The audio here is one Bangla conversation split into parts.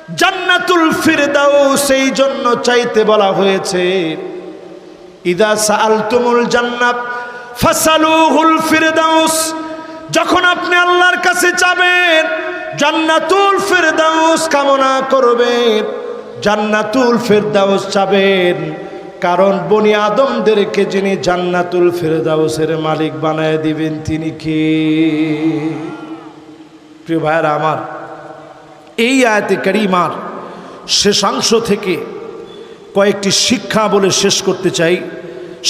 জান্নাতুল ফিরদাউস এই জন্য চাইতে বলা হয়েছে, ইদা সাআলতুমুল জান্নাত ফাসালুহুল ফিরদাউস, যখন আপনি আল্লাহর কাছে চাবেন জান্নাতুল ফিরদাউস কামনা করবেন, জান্নাতুল ফিরদাউস চাবেন। কারণ বনি আদমদেরকে যিনি জান্নাতুল ফিরদাউসের মালিক বানায় দিবেন তিনি কে? প্রিয় ভাইরা আমার, এই আয়াতে কারিমার শেষাংশ থেকে কয়েকটি শিক্ষা বলে শেষ করতে চাই।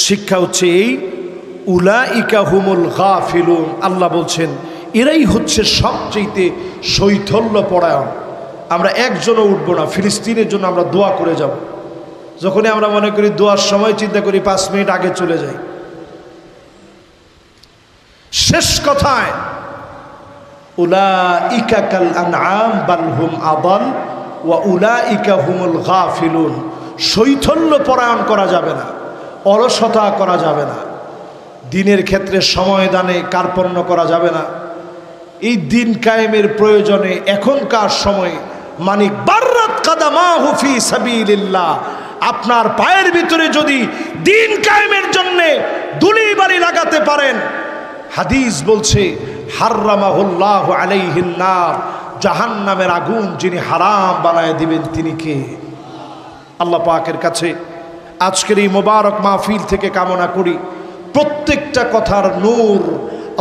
শিক্ষা হচ্ছে এই, উলাইকা হুমুল গাফিলুন, আল্লাহ বলছেন এরাই হচ্ছে সবচেয়ে শৈথল্য পরায়ণ। আমরা একজনও উঠবো না, ফিলিস্তিনের জন্য আমরা দোয়া করে যাব। যখনই আমরা মনে করি দোয়ার সময় চিন্তা করি 5 মিনিট আগে চলে যাই। শেষ কথায় উলাইকা কাল আনআম বাল হুম আদাল ওয়া উলাইকা হুমুল গাফিলুন। শৈথল্য পরায়ণ করা যাবে না, অলসতা করা যাবে না, দিনের ক্ষেত্রে সময় দানে কার্পণ্য করা যাবে না। এই দিন কায়েমের প্রয়োজনে এখনকার সময়ে মানিক বাররাত কাদামাহু ফি সাবিলিল্লাহ, আপনার পায়ের ভিতরে যদি দিন কায়েমের জন্য দুলি বালি লাগাতে পারেন, হাদিস বলছে হাররামাহুল্লাহু আলাইহিন নার, জাহান্নামের আগুন যিনি হারাম বানায় দিবেন তিনি কে? আল্লাহ পাকের কাছে আজকের এই মোবারক মাহফিল থেকে কামনা করি প্রত্যেকটা কথার নূর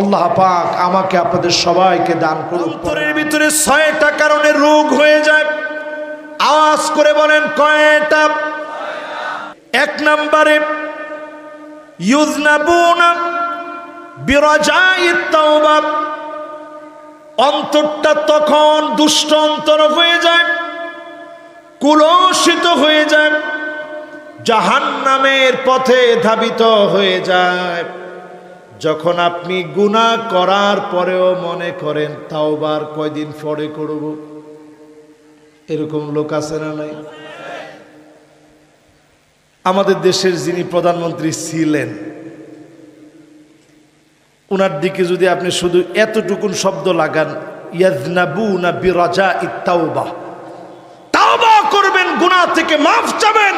আল্লাহ পাক আমাকে আপনাদের সবাইকে দান করুন। অন্তরের ভিতরে 6টা কারণে রোগ হয়ে যায়, আওয়াজ করে বলেন কয়টা? 1 নম্বরে ইউযনাবুনা বিরাজাইত তাওবা, অন্তরটা তখন দুষ্ট অন্তর হয়ে যায়, কুলসিত হয়ে যায়, জাহান্নামের পথে ধাবিত হয়ে যায়। যখন আপনি গুনাহ করার পরেও মনে করেন তাওবার কয়দিন পরে করব, এরকম লোক আছে না নাই? আমাদের দেশের যিনি প্রধানমন্ত্রী ছিলেন, ওনার দিকে যদি আপনি শুধু এতটুকুন শব্দ লাগান, ইয়াযনাবুনা বিরাজাইত তাওবা, তাওবা করবেন, গুনাহ থেকে মাফ চাবেন,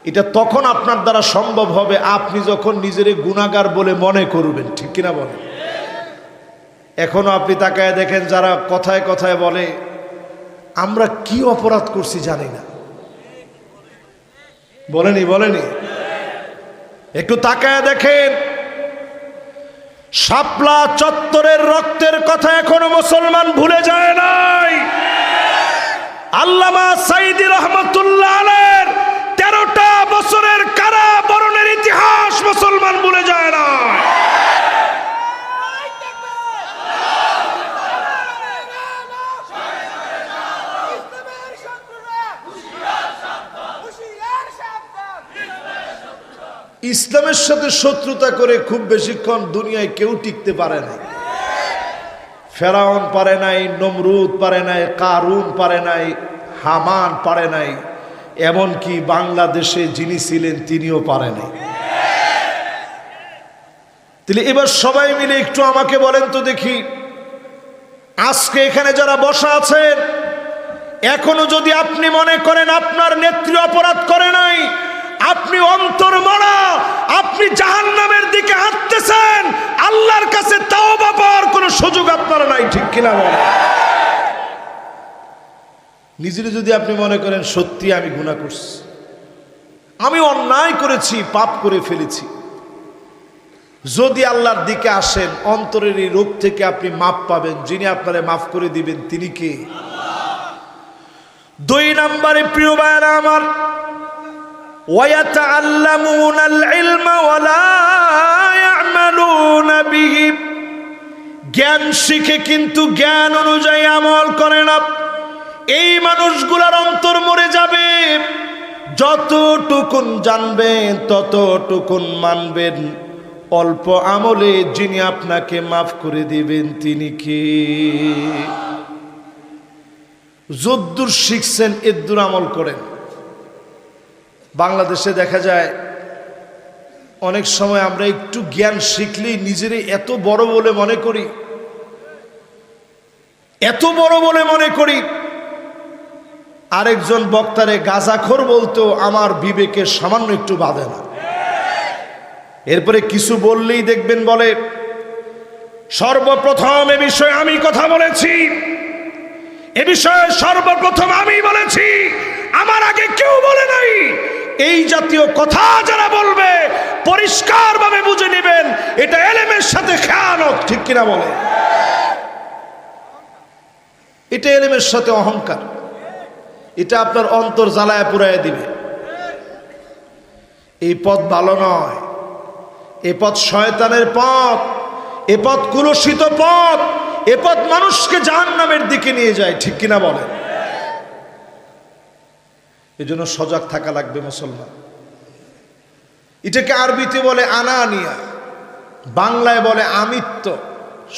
এটা তখন আপনার দ্বারা সম্ভব হবে আপনি যখন নিজের গুনাহগার বলে মনে করবেন। ঠিক কিনা বলেন? এখনো আপনি তাকায় দেখেন যারা কথায় কথায় বলে আমরা কি অপরাধ করছি জানি না, বলেনি? একটু তাকায় দেখেন, শাপলা চত্বরের রক্তের কথা এখনো মুসলমান ভুলে যায় নাই। আল্লামা সাঈদী রহমাতুল্লাহ আলাইহির 13টা বছরের কারাবরণের ইতিহাস মুসলমান ভুলে যায় না। ইসলামের সাথে শত্রুতা করে খুব বেশিক্ষণ দুনিয়ায় কেউ টিকতে পারে নাই। ফেরাউন পারে নাই, নমরুদ পারে নাই, কারুন পারে নাই, হামান পারে নাই, এমনকি বাংলাদেশে যিনি ছিলেন তিনিও পারে নাই। তাহলে এবার সবাই মিলে একটু আমাকে বলেন তো দেখি, আজকে এখানে যারা বসা আছেন, এখনো যদি আপনি মনে করেন আপনার নেত্রী অপরাধ করে নাই, আপনি অন্তর মরা, আপনি জাহান্নামের দিকে হাঁটতেছেন, আল্লাহর কাছে তাওবা পাওয়ার কোনো সুযোগ আপনার নাই। ঠিক কিনা বলেন? নিজের যদি আপনি মনে করেন সত্যি আমি গুনাহ করছি, আমি অন্যায় করেছি, পাপ করে ফেলেছি, যদি আল্লাহর দিকে আসেন অন্তরের এই রোগ থেকে আপনি মাফ পাবেন। যিনি আপনারে মাফ করে দিবেন তিনি কে? 2 নম্বরে প্রিয় ভাইরা আমার, ওয়ায়াতাআল্লামুনাল ইলমা ওয়ালা ইয়ামালুনা বিহি, জ্ঞান শিখে কিন্তু জ্ঞান অনুযায়ী আমল করে না। এই মানুষগুলোর অন্তর মরে যাবে। যতটুকুন জানবেন ততটুকুন মানবেন, অল্প আমলে যিনি আপনাকে মাফ করে দিবেন তিনি কে? যদ্দূর শিখছেন এদ্দূর আমল করেন। বাংলাদেশে দেখা যায় অনেক সময় আমরা একটু জ্ঞান শিখলেই নিজেরই এত বড় বলে মনে করি, আরেকজন বক্তারে গাঁজাখোর বলতো আমার বিবেকে সামান্য একটু বাধে না। এরপরে কিছু বললেই দেখবেন বলে সর্বপ্রথম এ বিষয়ে আমি কথা বলেছি, এ বিষয়ে সর্বপ্রথম আমি বলেছি, আমার আগে কেউ বলে নাই। এই জাতীয় কথা যারা বলবে পরিষ্কারভাবে বুঝে নেবেন এটা এলেমের সাথে খেয়ানত, ঠিক কিনা বলে? এটা এলেমের সাথে অহংকার, এটা আপনার অন্তর জ্বালায় পুরায় দিবে। এই পথ ভালো নয়, এ পথ শয়তানের পথ, এ পথ কুলসিত পথ, এ পথ মানুষকে জাহান্নামের দিকে নিয়ে যায়, ঠিক কিনা বলে? এজন্য সজাগ থাকা লাগবে মুসলমান। এটাকে আরবিতে বলে আনানিয়া, বাংলায় বলে আমিত্ব।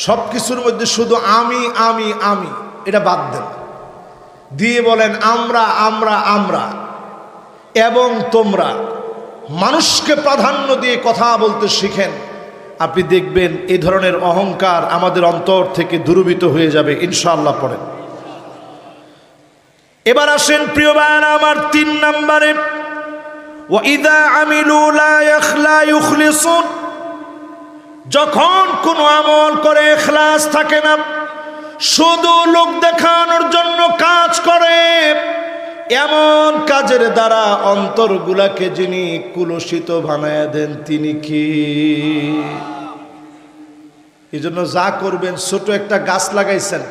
সবকিছুর মধ্যে শুধু আমি আমি আমি, এটা বাদ দেন, দিয়ে বলেন আমরা আমরা আমরা এবং তোমরা। মানুষকে প্রাধান্য দিয়ে কথা বলতে শিখেন, আপনি দেখবেন এই ধরনের অহংকার আমাদের অন্তর থেকে দূরীভূত হয়ে যাবে ইনশাআল্লাহ। পড়েন। এবার আসেন প্রিয় ভাইরা আমার 3 নম্বরে, ওয়াইদা আমিলু লা ইখলিসুন, যখন কোনো আমল করে ইখলাস থাকে না, শুধু লোক দেখানোর জন্য কাজ করে, এমন কাজের দ্বারা অন্তরগুলাকে যিনি কুলসিত বানায় দেন তিনি কি? এই জন্য যা করবেন, ছোট একটা গাছ লাগাইছেন,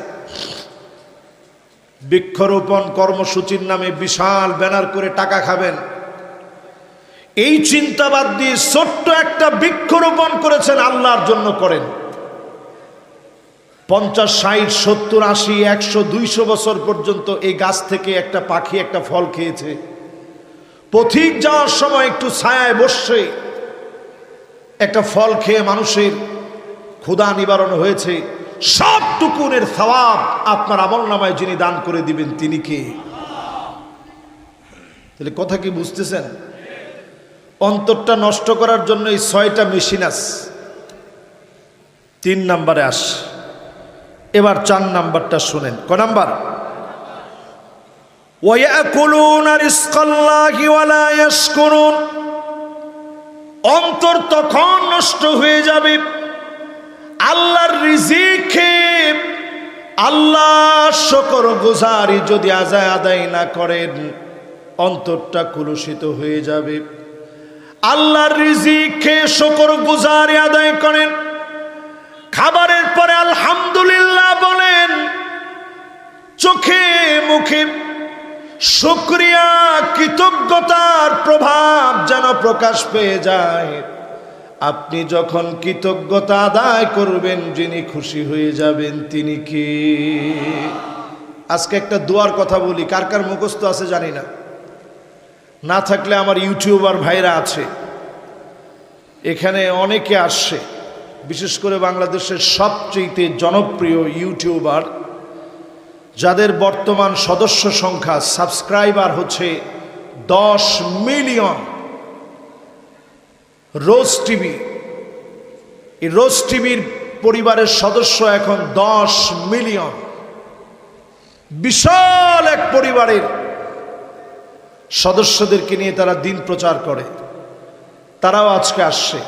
বৃক্ষরোপণ কর্মসূচির নামে বিশাল ব্যানার করে টাকা খাবেন, এই চিন্তাবাদ দিয়ে ছোট্ট একটা বৃক্ষরোপণ করেছেন, আল্লাহর জন্য করেন। 50, 60, 70, 80, 100, 200 বছর পর্যন্ত এই গাছ থেকে একটা পাখি একটা ফল খেয়েছে। পথিক যাওয়ার সময় একটু ছায়ায় বসে একটা ফল খেয়ে মানুষের ক্ষুধা নিবারণ হয়েছে। সবটুকুনের সওয়াব আপনার আমলনামায় যিনি দান করে দিবেন তিনি কে? তাহলে কথা কি বুঝতেছেন? অন্তরটা নষ্ট করার জন্য এই 6টা মেশিন আছে। 3 নম্বরে আস। এবার 4 নাম্বারটা শুনেন। ক নাম্বার? ওয়ায়াকুলুনা রিজকাল্লাহি ওয়ালা ইয়াশকুরুন। অন্তর তখন নষ্ট হয়ে যাবে আল্লাহর রিজিক খেয়ে, আল্লাহর শুকরগুজারি যদি আদায় না করেন, অন্তরটা কুলুষিত হয়ে যাবে। আল্লাহর রিজিক খেয়ে শুকরগুজারি আদায় করেন, খাবারের পরে আলহামদুলিল্লাহ বলেন, চোখে মুখে শুকরিয়া কৃতজ্ঞতার প্রভাব যেন প্রকাশ পেয়ে যায়। আপনি যখন কৃতজ্ঞতা আদায় করবেন, যিনি খুশি হয়ে যাবেন তিনি কি? আজকে একটা দোয়ার কথা বলি, কার কার মুখস্থ আছে জানি না, না থাকলে আমার ইউটিউবার ভাইরা আছে, এখানে অনেকে আসছে, বিশেষ করে বাংলাদেশের সবচেয়ে জনপ্রিয় ইউটিউবার, যাদের বর্তমান সদস্য সংখ্যা সাবস্ক্রাইবার হচ্ছে 10 মিলিয়ন। রোজ টিভি, এই রোজ টিভির পরিবারের সদস্য এখন 10 মিলিয়ন। বিশাল এক পরিবারের সদস্যদেরকে নিয়ে তারা দিন প্রচার করে, তারাও আজকে আসছে।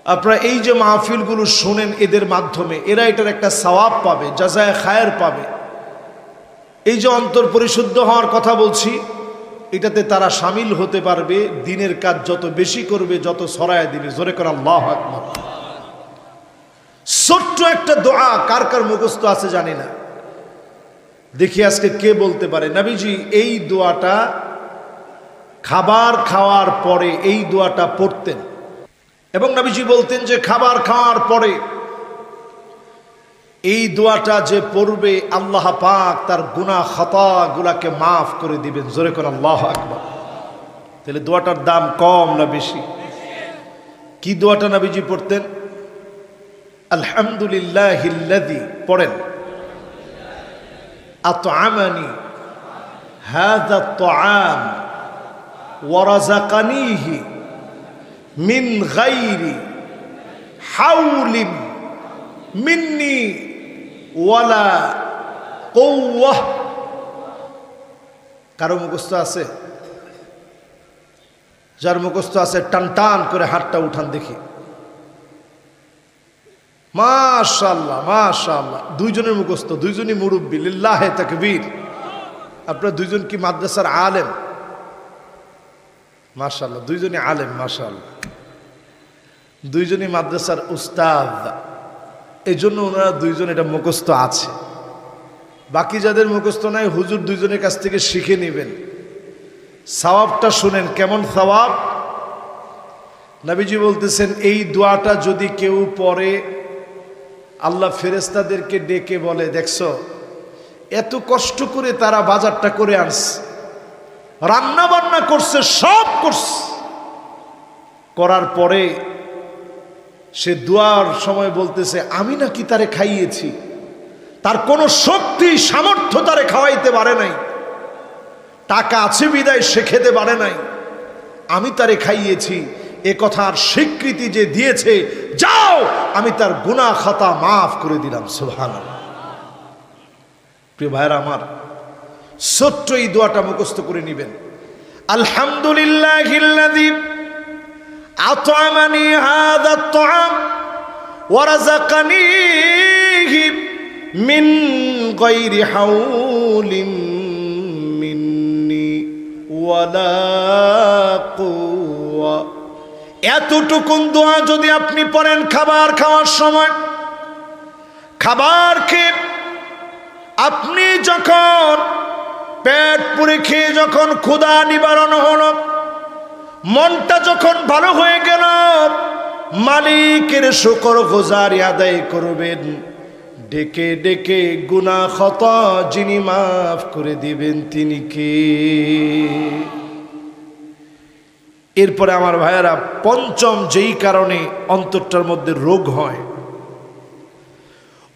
আপনারা এই যে মাহফিলগুলো শুনেন, এদের মাধ্যমে এরা এটার একটা সওয়াব পাবে, জাযায়ে খায়ের পাবে। এই যে অন্তর পরিশুদ্ধ হওয়ার কথা বলছি, এটাতে তারা শামিল হতে পারবে। দিনের কাজ যত বেশি করবে, যত ছড়ায় দিবে। জোরে করে আল্লাহু আকবার। ছোট্ট একটা দোয়া কার কার মুখস্থ আছে জানি না, দেখি আজকে কে বলতে পারে। নবীজি এই দোয়াটা খাবার খাওয়ার পরে এই দোয়াটা পড়তেন, এবং নবীজি বলতেন যে খাবার খাওয়ার পরে এই দোয়াটা যে পড়বে, আল্লাহ পাক তার গুনাহ খাতাগুলোকে মাফ করে দিবেন। জোরে করে আল্লাহু আকবার। তাহলে দোয়াটার দাম কম না বেশি? কি দোয়াটা নবীজি পড়তেন? আলহামদুলিল্লাহিল্লাযী, পড়েন, আত'আমানি হাযা আত-তাআম ওয়া রাযাকানিহি মিন গায়রি হাওলিন মিন্নি ওয়ালা কুওয়াহ। 3 নম্বর, ওয়াইদা আমিলু লা ইখলিসুন, যখন কোনো আমল করে ইখলাস থাকে না, শুধু লোক দেখানোর জন্য কাজ করে, এমন কাজের দ্বারা অন্তরগুলাকে কারো মুখস্থ আছে? যার মুখস্থ আছে টান টান করে হাতটা উঠান দেখি। মাশাআল্লাহ মাশাআল্লাহ, দুইজনের মুখস্থ, দুইজনই মুরব্বী, লিল্লাহে তাকবীর। আপনারা দুইজন কি মাদ্রাসার আলেম? মাশাআল্লাহ, দুইজনই আলেম, মাশাআল্লাহ, দুইজনই মাদ্রাসার উস্তাদ। এই জন্য ওনারা দুইজন এটা মুখস্থ আছে। বাকি যাদের মুখস্থ নাই, হুজুর দুইজনের কাছ থেকে শিখে নেবেন। সওয়াবটা শুনেন, কেমন সওয়াব। নবীজি বলতেছেন, এই দোয়াটা যদি কেউ পড়ে, আল্লাহ ফেরেশতাদেরকে ডেকে বলে, দেখছো এত কষ্ট করে তারা বাজারটা করে আনছে, রান্না বান্না করছে, সব করছে, করার পরে সে দোয়ার সময় বলতেছে, আমি নাকি তারে খাইয়েছি, তার কোনো শক্তি সামর্থ্য তারে খাওয়াইতে পারে নাই, টাকা আছে বিদায় সে খেতে পারে নাই, আমি তারে খাইয়েছি, এ কথার স্বীকৃতি যে দিয়েছে, যাও আমি তার গুনাহ খাতা মাফ করে দিলাম। সুবহানাল্লাহ। প্রিয় ভাইরা আমার, ছোট্ট এই দোয়াটা মুখস্থ করে নেবেন। আলহামদুলিল্লাহিল্লাযী আত'আমানি হাযা আত-তা'আম ওয়া রাযাকানিহি মিন গায়রি হাওলিন মিন্নি ওয়ালা কুওয়া। এতটুকুন দোয়া যদি আপনি পড়েন খাবার খাওয়ার সময়, খাবার খেয়ে আপনি যখন পেট পুরে খেয়ে যখন ক্ষুধা নিবারণ হলো, মনটা যখন ভালো হয়ে গেল, মালিকের শুকরগুজারি আদায় করবেন, ডেকে ডেকে গুনাহ খাতা যিনি মাফ করে দিবেন তিনি কে? এরপরে আমার ভাইয়েরা, পঞ্চম যেই কারণে অন্তরটার মধ্যে রোগ হয়,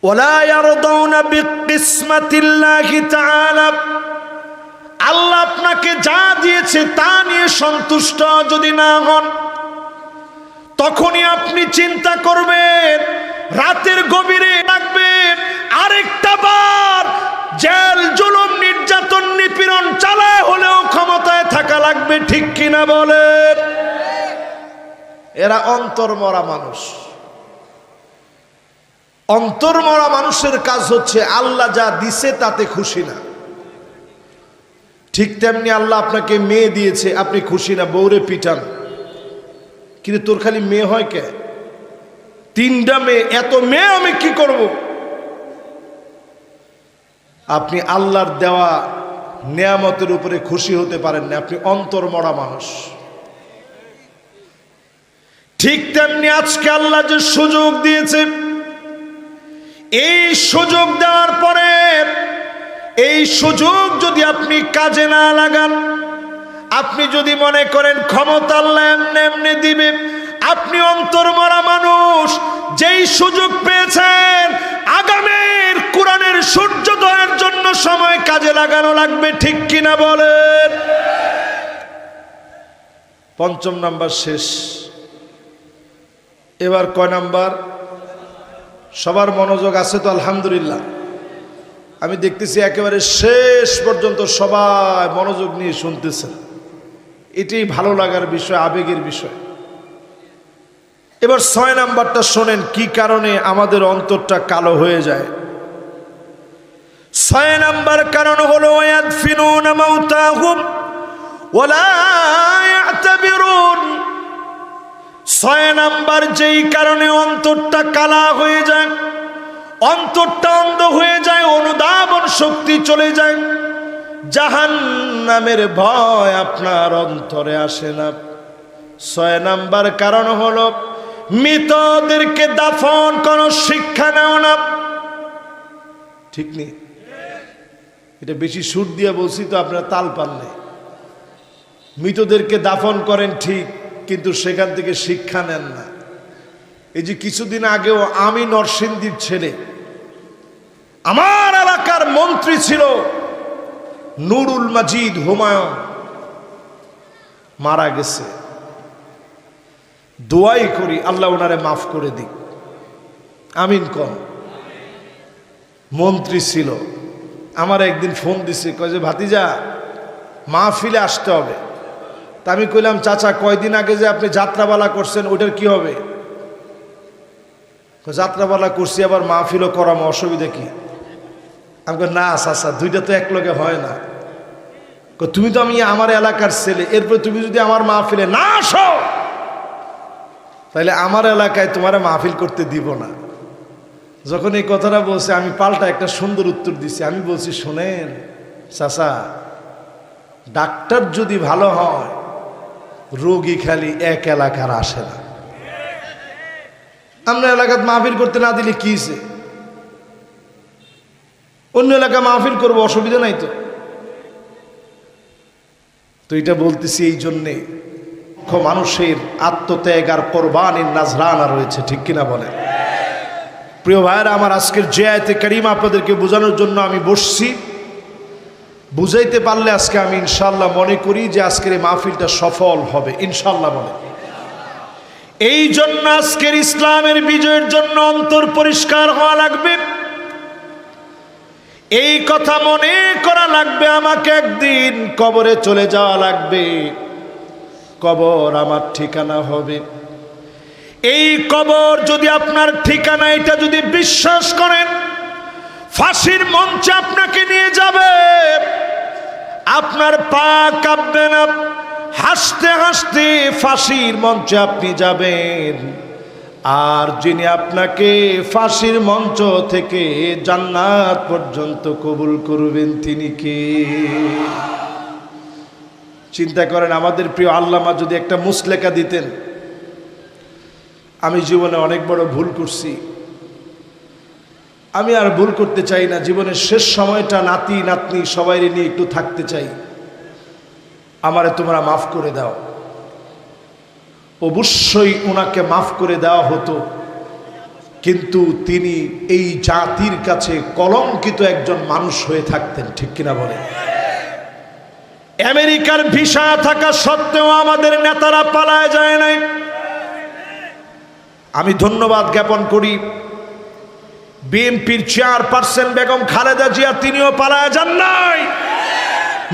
ওয়ালা ইয়ারদাউনা বিকিসমাতিল্লাহি তাআলা, আল্লাহ আপনাকে যা দিয়েছে তা নিয়ে সন্তুষ্ট যদি না হন, তখনই আপনি চিন্তা করবেন, রাতের গভীরে রাখবেন, আরেকটা বার জেল জুলুম নির্যাতন নিপীড়ন চালায় হলেও ক্ষমতায় থাকা লাগবে। ঠিক কিনা বলেন? এরা অন্তর মরা মানুষ। অন্তর মরা মানুষের কাজ হচ্ছে আল্লাহ যা দিছে তাতে খুশি না। ঠিক তেমনি আল্লাহ আপনাকে মেয়ে দিয়েছে, আপনি খুশি না, বউরে পিটান, কিন্তু তোর খালি মেয়ে হয় কে? 3টা মেয়ে, এত মেয়ে আমি কি করব? আপনি আল্লাহর দেওয়া নেয়ামতের উপরে খুশি হতে পারেন না, আপনি অন্তর মরা মানুষ। ঠিক তেমনি আজকে আল্লাহ যে সুযোগ দিয়েছে, এই সুযোগ দেওয়ার পরে এই সুযোগ যদি আপনি কাজে না লাগান, আপনি যদি মনে করেন ক্ষমতা আল্লাহ এমনি এমনি দিবে, আপনি অন্তর মরা মানুষ। যেই সুযোগ পেয়েছেন, আগামীর কোরআনের সূর্যোদয়ের জন্য সময় কাজে লাগানো লাগবে। ঠিক কিনা বলেন? 5 নাম্বার শেষ। এবার কয় নাম্বার? সবার মনোযোগ আছে তো? আলহামদুলিল্লাহ। আমি দেখতেছি একেবারে শেষ পর্যন্ত সবাই মনোযোগ নিয়ে শুনতেছেন, এটাই ভালো লাগার বিষয়, আবেগের বিষয়। এবার 6 নাম্বারটা শোনেন, কি কারণে আমাদের অন্তরটা কালো হয়ে যায়। 6 নাম্বার কারণ হলো ইয়াদফিনুনা মাউতাহুম ওয়ালা ইয়াতাবিরুন। 6 নাম্বার যেই কারণে অন্তরটা কালা হয়ে যায়, অন্তরটা অন্ধ হয়ে যায়, অনুধাবন শক্তি চলে যায়, জাহান্নামের ভয় আপনার অন্তরে আসে না। 6 নাম্বার কারণ হলো মৃতদেরকে দাফন করার শিক্ষা নেও না। ঠিক নেই? এটা বেশি সুর দিয়ে বলছি তো আপনারা তাল পান নাই। মৃতদেরকে দাফন করেন ঠিক, কিন্তু সেখান থেকে শিক্ষা নেন না। এই যে কিছুদিন আগেও আমি নরসিংদীর ছেলে, আমার এলাকার মন্ত্রী ছিল নুরুল মাজিদ হুমায়ুন, মারা গেছে। দোয়াই করি আল্লাহ ওনারে মাফ করে দিক, আমিন কম। মন্ত্রী ছিল, আমার একদিন ফোন দিছে, কয় যে ভাতিজা মাহফিলে আসতে হবে। তা আমি কইলাম, চাচা কয়দিন আগে যে আপনি যাত্রাপালা করছেন ওইটার কি হবে? যাত্রাপালা করছি আবার মাহফিলও করাম, অসুবিধা কি? আমি কই, না চাচা, দুইটা তো এক লগে হয় না। তুমি তো আমি আমার এলাকার ছেলে, এরপরে তুমি যদি আমার মাহফিলে না আসো তাহলে আমার এলাকায় তোমার মাহফিল করতে দিব না। যখন এই কথাটা বলছে আমি পাল্টা একটা সুন্দর উত্তর দিছি। আমি বলছি, শোনেন চাচা, ডাক্তার যদি ভালো হয় রোগী খালি এক এলাকার আসে না। আমরা এলাকাত মাহফিল করতে না দিলে কি হইছে? অন্য এলাকা মাহফিল করবো, অসুবিধা নাই তো। তো এটা বলতেছি এই জন্যে মানুষের আত্মত্যাগ আর কোরবানির নাজরানা রয়েছে, ঠিক কিনা বলেন? প্রিয় ভাইরা আমার, আজকের যে আয়াতে কারিমা আপনাদেরকে বোঝানোর জন্য আমি বসছি, বুঝাইতে পারলে আজকে আমি ইনশাল্লাহ মনে করি যে আজকের এই মাহফিলটা সফল হবে ইনশাল্লাহ। বলে এই জন্য আজকের ইসলামের বিজয়ের জন্য অন্তর পরিষ্কার হওয়া লাগবে, এই কথা মনে করা লাগবে। আমাকে একদিন কবরে চলে যাওয়া লাগবে, কবর আমার ঠিকানা হবে। এই কবর যদি আপনার ঠিকানা, এটা যদি বিশ্বাস করেন, ফাঁসির মঞ্চে আপনাকে নিয়ে যাবে, আপনার পা কাঁপবে না, হাসতে হাসতে ফাঁসির মঞ্চে আপনি যাবেন। আর যিনি আপনাকে ফাঁসির মঞ্চ থেকে জান্নাত পর্যন্ত কবুল করবেন তিনি কে? চিন্তা করেন, আমাদের প্রিয় আল্লামা যদি একটা মুসলেখা দিতেন, আমি জীবনে অনেক বড় ভুল করছি, আমি আর ভুল করতে চাই না, জীবনের শেষ সময়টা নাতি নাতনি সবাই নিয়ে একটু থাকতে চাই, আমারে তোমরা মাফ করে দাও। অবশ্যই ওনাকে মাফ করে দেওয়া হতো, কিন্তু তিনি এই জাতির কাছে কলঙ্কিত একজন মানুষ হয়ে থাকতেন, ঠিক কিনা বলেন? আমেরিকার ভিসা থাকা সত্ত্বেও আমাদের নেতারা পালায় যায় নাই। আমি ধন্যবাদ জ্ঞাপন করি বিএনপির চেয়ারপারসন বেগম খালেদা জিয়া, তিনিও পালায় যান নাই।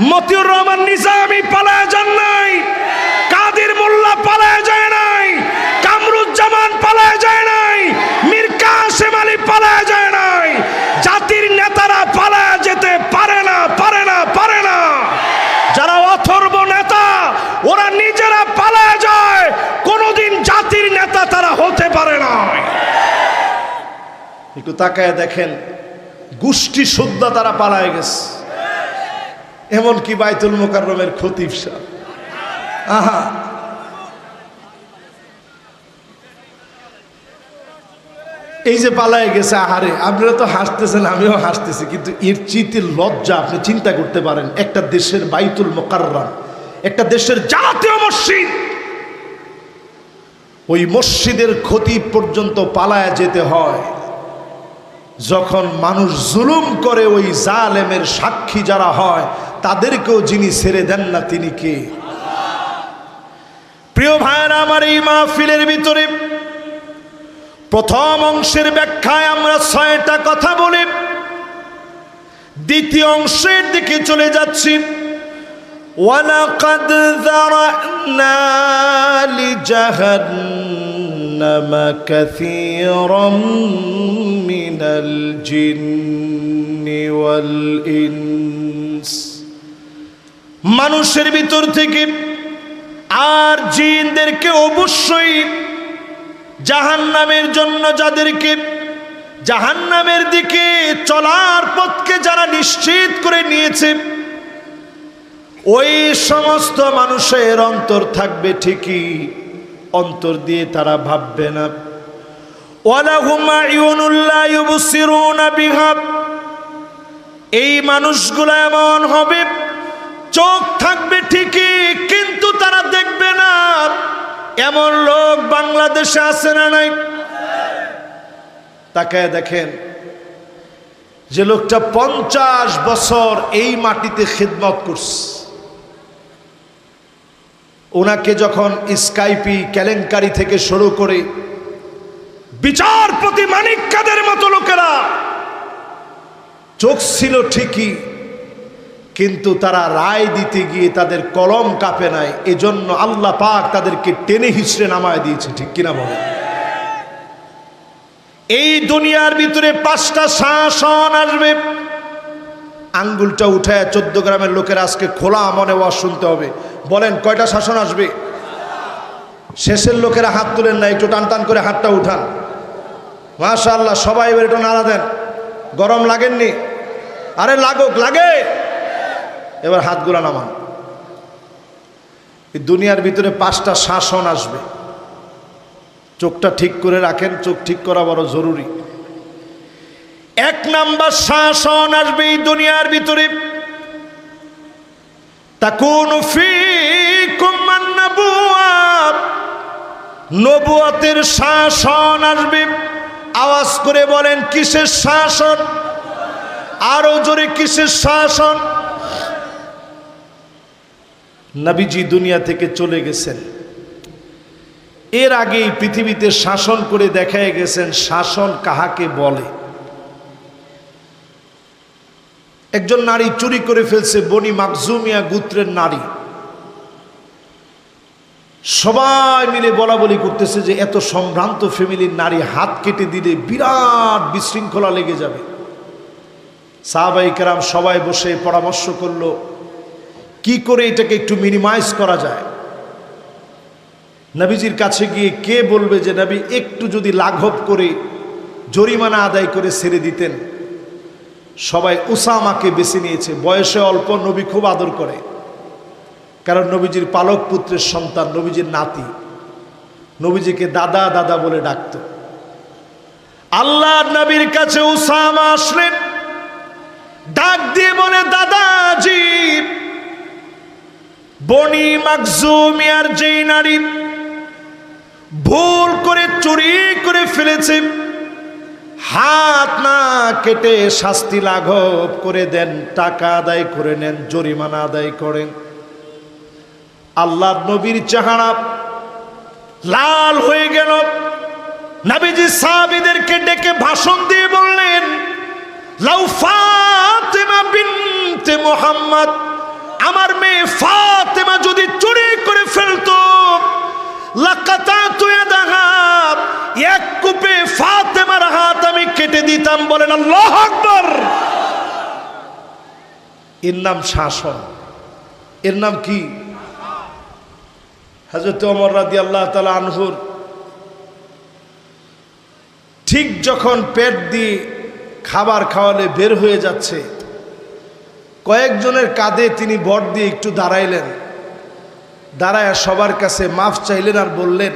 মতিউর রহমান নিজামী পালায় যান নাই, কাদের মোল্লা পালায় যায় নাই, কামরুজ্জামান পালায় যায় নাই, মীর কাসেম আলী পালায় যায় নাই। জাতির নেতারা পালায় যেতে পারে না, পারে না, পারে না। যারা অথর্ব নেতা ওরা নিজেরা পালায় যায়, কোনোদিন জাতির নেতা তারা হতে পারে না। একটু তাকায় দেখেন, গোষ্ঠী শুদ্ধা তারা পালায় গেছে। এমনকি বাইতুল মোকাররমের খতিব সাহেব, আহা, এই যে পালায় গেছে। আহারে, আপনারা তো হাসতেছেন, আমিও হাসতেছি, কিন্তু এর চিতে লজ্জা। আপনি চিন্তা করতে পারেন, একটা দেশের বাইতুল মোকাররম, একটা দেশের জাতীয় মসজিদ, ওই মসজিদের খতিব পর্যন্ত পালায় যেতে হয়। যখন মানুষ জুলুম করে, ওই জালেমের সাক্ষী যারা হয় তাদেরকেও যিনি ছেড়ে দেন না তিনি কে? প্রিয় ভাইরা আমার, এই মাহফিলের ভিতরে প্রথম অংশের ব্যাখ্যায় আমরা 6টা কথা বলি, দ্বিতীয় অংশের দিকে চলে যাচ্ছি। ওয়ালাকাদ যারানা লিজাহান্নামা কাসীরাম মিনাল জিন্নি ওয়াল ইনস। মানুষের ভিতর থেকে আর জিনদেরকে অবশ্যই জাহান্নামের জন্য, যাদেরকে জাহান্নামের দিকে চলার পথকে যারা নিশ্চিত করে নিয়েছে, ওই সমস্ত মানুষের অন্তর থাকবে ঠিকই, অন্তর দিয়ে তারা ভাববে না। ওয়ালাহুম আয়ুনুল লা ইউবসিরুনা বিহা, এই মানুষগুলো এমন হবে, চোখ থাকবে ঠিকই কিন্তু তারা দেখবে না। এমন লোক বাংলাদেশে আছে না নাই? তাকায় দেখেন, যে লোকটা 50 বছর এই মাটিতে খিদমত করছে, ওনাকে যখন স্কাইপি কেলেঙ্কারি থেকে শুরু করে বিচারপতি মানিক কাদের মতো লোকেরা, চোখ ছিল ঠিকই কিন্তু তারা রায় দিতে গিয়ে তাদের কলম কাঁপে নাই, এজন্য আল্লাহ পাক তাদেরকে টেনে হিচড়ে নামায় দিয়েছে। ঠিক কিনা বলেন? এই দুনিয়ার ভিতরে 5টা শাসন আসবে। আঙ্গুলটা উঠায় 14 গ্রামের লোকের আজকে খোলা মনে ওয়াজ শুনতে হবে। বলেন কয়টা শাসন আসবে? শেষের লোকেরা হাত তুলেন না, একটু টান টান করে হাতটা উঠান। মাশাআল্লাহ, সবাই এবার একটু নাড়া দেন। গরম লাগেননি? আরে লাগুক, লাগে। এবার হাতগুলা নামান। এই দুনিয়ার ভিতরে 5টা শাসন আসবে। চোখটা ঠিক করে রাখেন, চোখ ঠিক করা বড় জরুরি। 1 নাম্বার শাসন আসবে এই দুনিয়ার ভিতরে, তাকুনু ফীকুম আন-নবুওয়াত, নবুয়তের শাসন আসবে। আওয়াজ করে বলেন কিসের শাসন? আরো জোরে কিসের শাসন? নবীজি দুনিয়া থেকে চলে গেছেন, এর আগেই পৃথিবীতে শাসন করে দেখায় গেছেন শাসন কাহাকে বলে। একজন নারী চুরি করে ফেলছে, বনি মাকজুমিয়া গোত্রের নারী। সবাই মিলে বলা বলি করতেছে যে এত সম্ভ্রান্ত ফ্যামিলির নারী হাত কেটে দিলে বিরাট বিশৃঙ্খলা লেগে যাবে। সাহাবায়ে কেরাম সবাই বসে পরামর্শ করলো কি করে এটাকে একটু মিনিমাইজ করা যায়। নবীজির কাছে গিয়ে কে বলবে যে নবী একটু যদি লাঘব করে জরিমানা আদায় করে ছেড়ে দিতেন। সবাই উসামাকে বেছে নিয়েছে, বয়সে অল্প, নবী খুব আদর করে, কারণ নবীজির পালক পুত্রের সন্তান, নবীজির নাতি, নবীজিকে দাদা দাদা বলে ডাকত। আল্লাহর নবীর কাছে উসামা আসলেন, ডাক দিয়ে বলে দাদাজি, বনি মাকজুমিয়ার যেই নারী ভুল করে চুরি করে ফেলেছে, হাত না কেটে শাস্তি লাঘব করে দেন, টাকা আদায় করে নেন, জরিমানা আদায় করেন। আল্লাহর নবীর চেহারা লাল হয়ে গেল। নবীজি সাহাবীদেরকে ডেকে ভাষণ দিয়ে বললেন, লাউ ফাতেমা বিনতে মুহাম্মদ, আমার মেয়ে ফাতেমা যদি চুরি করে ফেলতো, লাকাতাতু ইয়াদাহা, এক কূপে ফাতেমার হাত আমি কেটে দিতাম। বলেন আল্লাহু আকবার। এর নাম শাসন। এর নাম কি? হযরত ওমর রাদিয়াল্লাহু তাআলা আনহুর ঠিক যখন পেট দিয়ে খাবার খাওয়ালে বের হয়ে যাচ্ছে, কয়েকজনের কাঁধে তিনি ভর দিয়ে একটু দাঁড়াইলেন, দাঁড়ায় সবার কাছে মাফ চাইলেন আর বললেন,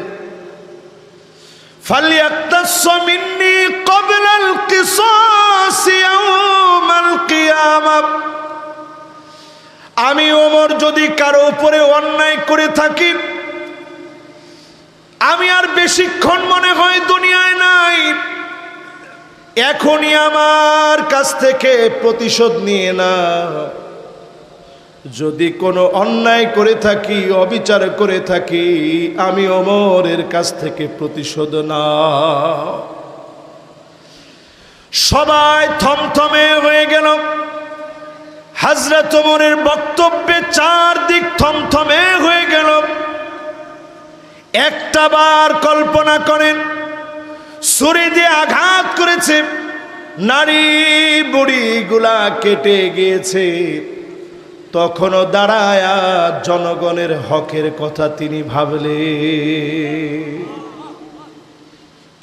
ফালিয়াক্তাসু মিন্নি ক্বাবলাল কিসাস ইয়াউমাল কিয়ামাহ, আমি ওমর যদি কারো উপরে অন্যায় করে থাকি, আমি আর বেশিক্ষণ মনে হয় দুনিয়ায় নাই, এখনই আমার কাছ থেকে প্রতিশোধ নিয়ে না। যদি কোনো অন্যায় করে থাকি, অবিচার করে থাকি, আমি ওমরের কাছ থেকে প্রতিশোধ না। সবাই থমথমে হয়ে গেল। হযরত ওমরের বক্তব্যে চারদিক থমথমে হয়ে গেল। একটা বার কল্পনা করেন, ছুরি দিয়ে আঘাত করেছে, নারী বুড়ি গুলা কেটে গিয়েছে, তখনও দাঁড়ায় জনগণের হকের কথা তিনি ভাবলে।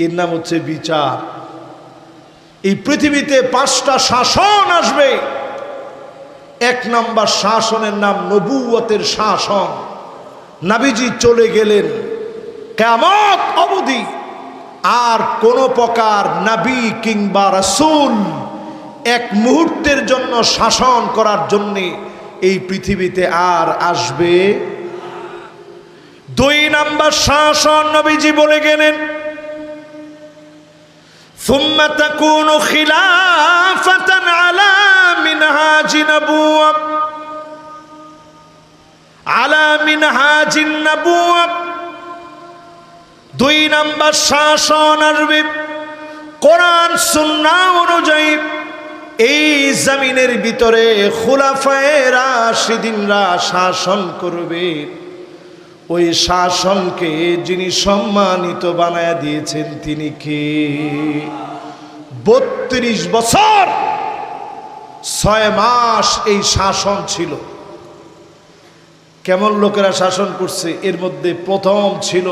এর নাম হচ্ছে বিচার। এই পৃথিবীতে 5টা শাসন আসবে। 1 নাম্বার শাসনের নাম নবুয়তের শাসন। নবীজি চলে গেলেন, কিয়ামত অবধি আর কোন প্রকার নবী কিংবা রাসূল এক মুহূর্তের জন্য শাসন করার জন্য এই পৃথিবীতে আর আসবে। 2 নাম্বার শাসন নবীজি বলে গেলেন, সুম্মা তাকুনু খিলাফাতান আলা মিনহাজি নবুওয়া, আলা মিনহাজিন নবুওয়া। 2 নাম্বার শাসন আসবে কোরআন সুন্নাহ অনুযায়ী এই জমিনের ভিতরে খুলাফায়ে রাশিদিনরা শাসন করবে। ওই শাসনকে যিনি সম্মানিত বানায়া দিয়েছেন তিনি কে? 32 বছর 6 মাস এই শাসন ছিল। কেমন লোকেরা শাসন করছে? এর মধ্যে প্রথম ছিল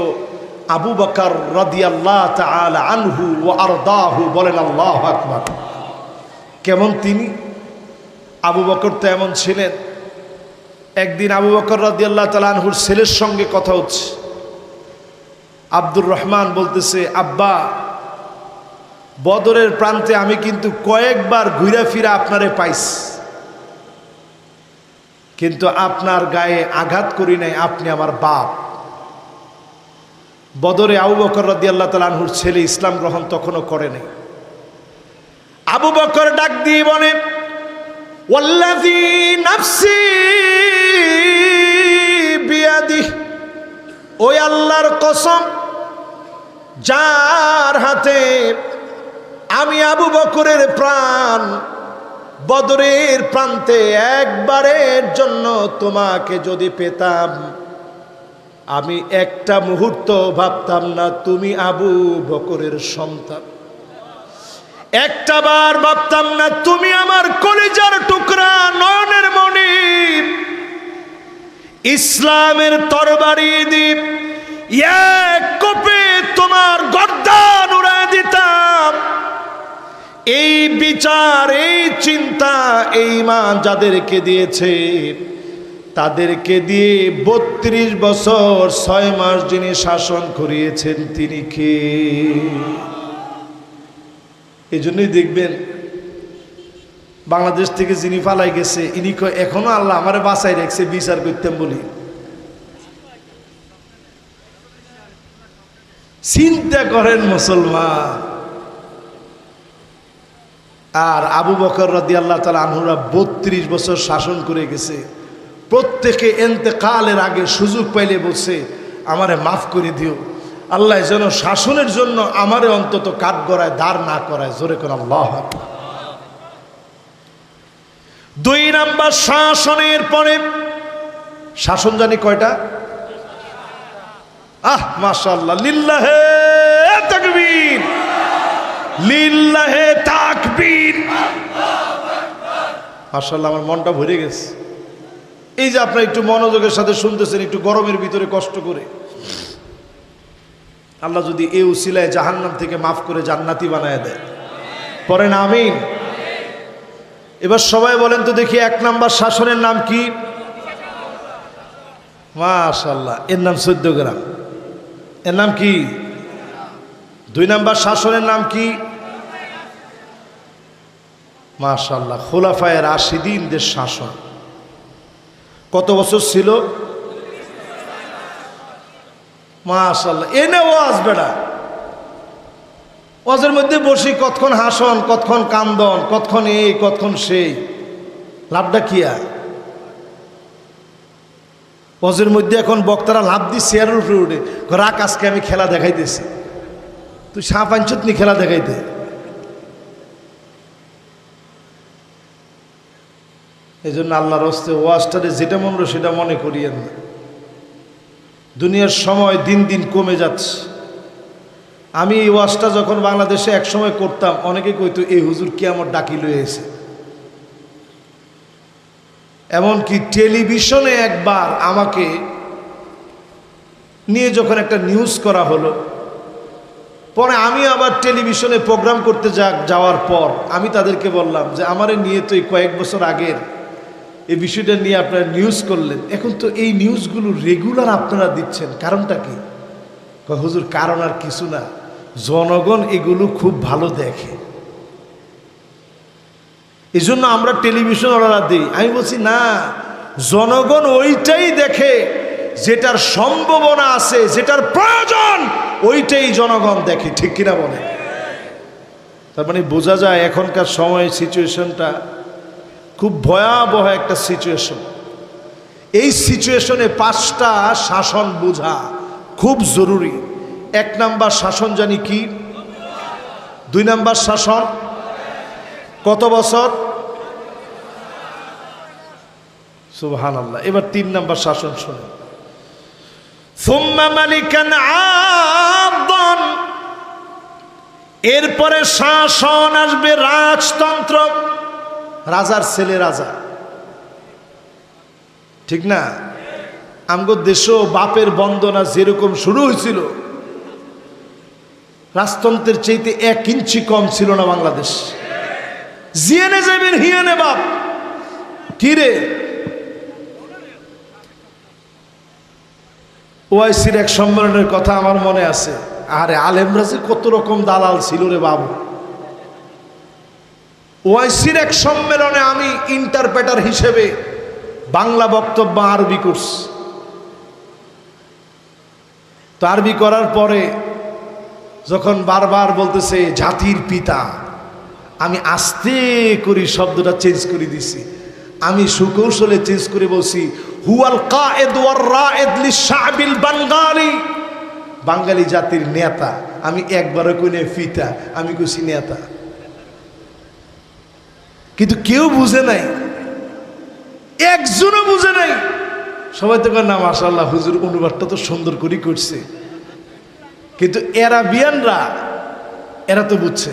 আবু বকর রাদিয়াল্লাহু তাআলা আনহু ওয়া আরদাহু। বলেন আল্লাহু আকবার। কেমন তিনি? আবু বকর তো এমন ছিলেন, একদিন আবু বকর রাদিয়াল্লাহু তাআলা আনহুর ছেলের সঙ্গে কথা হচ্ছে। আব্দুর রহমান বলতেছে, আব্বা, বদরের প্রান্তে আমি কিন্তু কয়েকবার ঘুরে ফিরে আপনারে পাইছি, কিন্তু আপনার গায়ে আঘাত করি নাই, আপনি আমার বাপ। বদরে আবু বকর রাদিয়াল্লাহু তাআলা আনহুর ছেলে ইসলাম গ্রহণ তখনও করে নাই। আবু বকর ডাক দিয়ে বলে, ওয়াল্লাযী নাফসি বিয়াদিহি, ওই আল্লাহর কসম যার হাতে আমি আবু বকরের প্রাণ, বদরের প্রান্তে একবারের জন্য তোমাকে যদি পেতাম, আমি একটা মুহূর্ত ভাবতাম না তুমি আবু বকরের সন্তান। একটা বার ভাবতাম না তুমি আমার কলিজার টুকরা, নয়নের মণি। ইসলামের তরবারি দ্বীপ এক কোপে তোমার গর্দান উড়ায় দিতাম। এই বিচার, এই চিন্তা, এই ঈমান যাদেরকে দিয়েছে তাদেরকে দিয়ে 32 বছর 6 মাস যিনি শাসন করিয়েছেন তিনি কে? এই জন্যই দেখবেন বাংলাদেশ থেকে যিনি পালাই গেছে ইনি এখনো আল্লাহ আমারে বাঁচাই রেখেছে বিচার করতাম বলি। চিন্তা করেন মুসলমান। আর আবু বকর রাদিয়াল্লাহু তাআলা আনহুরা 32 বছর শাসন করে গেছে। প্রত্যেকে ইন্তেকালের আগে সুযোগ পাইলে বলছে, আমারে মাফ করে দিও, আল্লাহ যেন শাসনের জন্য আমারে অন্তত কাঠগড়ায় দাঁড় না করায়। জোরে কোন আল্লাহু আকবার। 2 নাম্বার শাসনের পরে শাসন জানি কয়টা? মাশাআল্লাহ, লিল্লাহে তাকবীর, লিল্লাহে তাকবীর। মাশাআল্লাহ, আমার মনটা ভরে গেছে। এই যে আপনারা একটু মনোযোগের সাথে শুনতেছেন, একটু গরমের ভিতরে কষ্ট করে, আল্লাহ যদি এই উসিলায় জাহান্নাম থেকে মাফ করে জান্নাতি বানায় দেয়, পড়েন আমিন। এবার সবাই বলেন তো দেখি 1 নাম্বার শাসনের নাম কি? মাশাআল্লাহ, এর নাম 14 গ্রাম। এর নাম কি? 2 নাম্বার শাসনের নাম কি? মাশাআল্লাহ, খুলাফায়ে রাশিদিনদের শাসন। কত বছর ছিল? মাশাআল্লাহ। এনে ওয়াজ বেড়া, ওয়াজের মধ্যে বসি কতক্ষণ হাসন, কতক্ষণ কান্দন, কতক্ষণ এই কতক্ষণ সেই, লাভটা কি? ওয়াজের মধ্যে এখন বক্তারা লাভ দিয়ে চেয়ারের উপরে উঠে, রাখ আজকে আমি খেলা দেখাইতেছি। তুই সাপ আনছত নি খেলা দেখাইতে? এই জন্য আল্লাহর হস্তে ওয়াজটারে যেটা মনে সেটা মনে করিয়েন না। দুনিয়ার সময় দিন দিন কমে যাচ্ছে। আমি এই ওয়াজটা যখন বাংলাদেশে এক সময় করতাম, অনেকে কইতো এই হুজুর কি আমার ডাকি লয়ে এসে। এমনকি টেলিভিশনে একবার আমাকে নিয়ে যখন একটা নিউজ করা হলো, পরে আমি আবার টেলিভিশনে প্রোগ্রাম করতে যাওয়ার পর আমি তাদেরকে বললাম যে আমারে নিয়ে তো এই কয়েক বছর আগের এই বিষয়টা নিয়ে আপনারা নিউজ করলেন, এখন তো এই নিউজগুলো রেগুলার আপনারা দিচ্ছেন, কারণটা কি? হুজুর কারণ আর কিছু না, জনগণ এগুলো খুব ভালো দেখে, এই জন্য আমরা টেলিভিশন অর্ডার দিই। আমি বলছি না, জনগণ ওইটাই দেখে যেটার সম্ভাবনা আছে, যেটার প্রয়োজন, ওইটাই জনগণ দেখে। ঠিক কিনা বলে? তার মানে বোঝা যায় এখনকার সময় সিচুয়েশনটা খুব ভয়াবহ একটা সিচুয়েশন। এই সিচুয়েশনে 5টা শাসন বোঝা খুব জরুরি। 1 নাম্বার শাসন জানি কি? 2 নাম্বার শাসন, কত বছর? সুবহানাল্লাহ। এবার 3 নম্বর শাসন শুনে, সুম্মা মালিকান আদন, এরপরে শাসন আসবে রাজতন্ত্র, রাজার ছেলে রাজা, ঠিক না? আমগো দেশও বাপের বন্দনা যেরকম শুরু হয়েছিল, রাজতন্ত্রের চাইতে 1 ইঞ্চি কম ছিল না বাংলাদেশ। জিয়ানে যাবেন হিয়ানে বাপ, কিরে ওআইসির এক সম্মেলনের কথা আমার মনে আছে। আরে আলেমরা যে কত রকম দালাল ছিল রে বাবু। ওআইসির এক সম্মেলনে আমি ইন্টারপ্রেটার হিসেবে বাংলা বক্তব্য আরবি করছি। তো আরবি করার পরে যখন বারবার বলতেছে জাতির পিতা, আমি আস্তে করে শব্দটা চেঞ্জ করে দিছি। আমি সুকৌশলে চেঞ্জ করে বলছি হুয়াল কায়েদ ওয়ার রায়েদ লিশাবিল বাঙ্গালি, বাঙালি জাতির নেতা। আমি একবারও কই না পিতা, আমি কইছি নেতা। কিন্তু কেউ বুঝে নাই, একজনও বুঝে নাই। সবাই তো কয় না মাশাআল্লাহ হুজুর অনুবাদটা তো সুন্দর করে করছে। কিন্তু এরাবিয়ানরা এরা তো বুঝছে।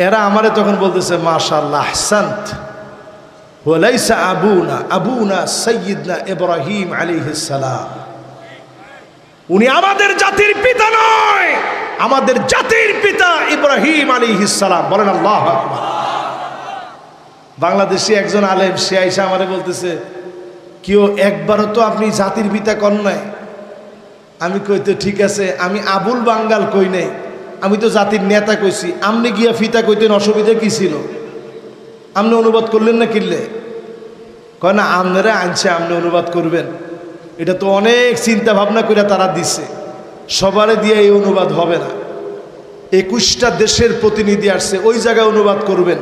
এরা আমারে তখন বলতেছে মাশাআল্লাহ আহসানত, ওয়ালাইসা আবুনা সাইয়্যিদনা ইব্রাহিম আলাইহিস সালাম, উনি আমাদের জাতির পিতা নয়, আমাদের জাতির পিতা ইব্রাহিম আলাইহিস সালাম। বলেন আল্লাহু আকবার। বাংলাদেশি একজন আলেম সে আইসা আমারে বলতেছে কেউ একবারও তো আপনি জাতির পিতা কন নাই। আমি কইতে ঠিক আছে, আমি আবুল বাঙ্গাল কই নাই, আমি তো জাতির নেতা কইছি। আমনি গিয়া ফিতা কইতেন, অসুবিধা কি ছিল? আপনি অনুবাদ করলেন না কিনলে? কয় না আপনারা আনছে, আপনি অনুবাদ করবেন। এটা তো অনেক চিন্তা ভাবনা করে তারা দিছে, সবারে দিয়ে এই অনুবাদ হবে না। 21টা দেশের প্রতিনিধি আসছে, ওই জায়গায় অনুবাদ করবেন।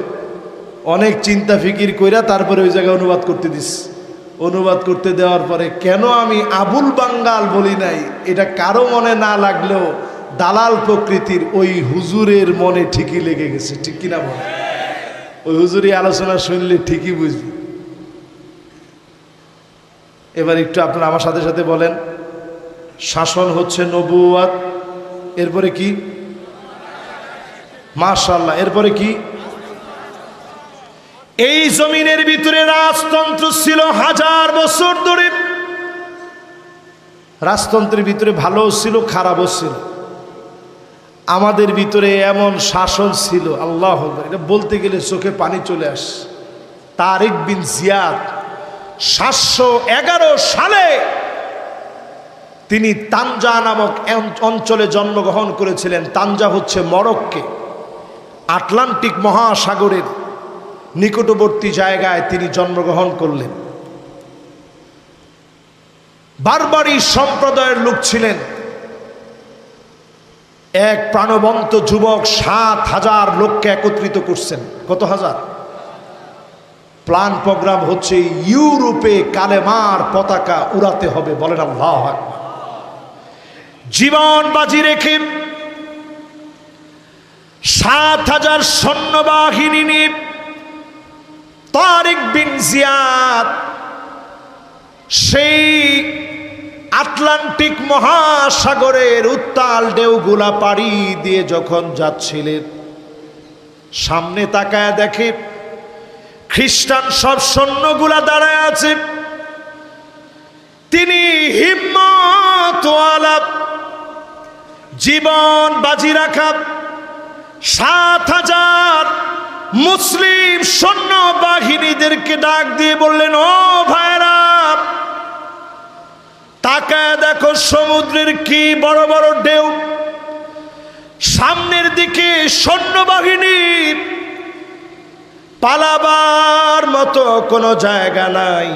অনেক চিন্তা ফিকির কইরা তারপরে ওই জায়গায় অনুবাদ করতে দিস। অনুবাদ করতে দেওয়ার পরে কেন আমি আবুল বাঙ্গাল বলি নাই, এটা কারো মনে না লাগলেও দালাল প্রকৃতির ওই হুজুরের মনে ঠিকই লেগে গেছে, ঠিক কিনা বলে? ওই হুজুরি আলোচনা শুনলে ঠিকই বুঝবি। এবার একটু আপনারা আমার সাথে সাথে বলেন, শাসন হচ্ছে নবুয়াত, এরপরে কি? মাশাআল্লাহ, এরপরে কি? এই জমিনের ভিতরে রাজতন্ত্র ছিল 1000 বছর ধরে। রাজতন্ত্রের ভিতরে ভালোও ছিল, খারাপও ছিল। আমাদের ভিতরে এমন শাসন ছিল, আল্লাহ এটা বলতে গেলে চোখে পানি চলে আসে। তারিক বিন জিয়াদ 711 সালে তিনি তানজা নামক অঞ্চলে জন্মগ্রহণ করেছিলেন। তানজা হচ্ছে মরক্কে, আটলান্টিক মহাসাগরের নিকটবর্তী জায়গায় তিনি জন্মগ্রহণ করলেন। বারবারি সম্প্রদায়ের লোক ছিলেন। এক প্রাণবন্ত যুবক 7000 লোককে একত্রিত করছেন। কত হাজার? প্ল্যান প্রোগ্রাম হচ্ছে ইউরোপে কালেমার পতাকা উড়াতে হবে। বলেন আল্লাহু আকবার। জীবন বাজি রেখে 7000 সৈন্যবাহিনী নিয়ে তারিক বিন জিয়াদ সেই আটলান্টিক মহাসাগরের উত্তাল ঢেউগুলা পাড়ি দিয়ে যখন যাচ্ছিলেন, সামনে তাকায় দেখে খ্রিস্টান সব সৈন্যগুলা দাঁড়ায় আছে। তিনি হিম্মতওয়ালা, জীবন বাজি রাখা 7000 মুসলিম সৈন্য বাহিনীদেরকে ডাক দিয়ে বললেন, ও ভাইরা, তাকায় দেখো সমুদ্রের কি বড় বড় ঢেউ। সামনের দিকে সৈন্যবাহিনী, পালাবার মতো কোনো জায়গা নাই।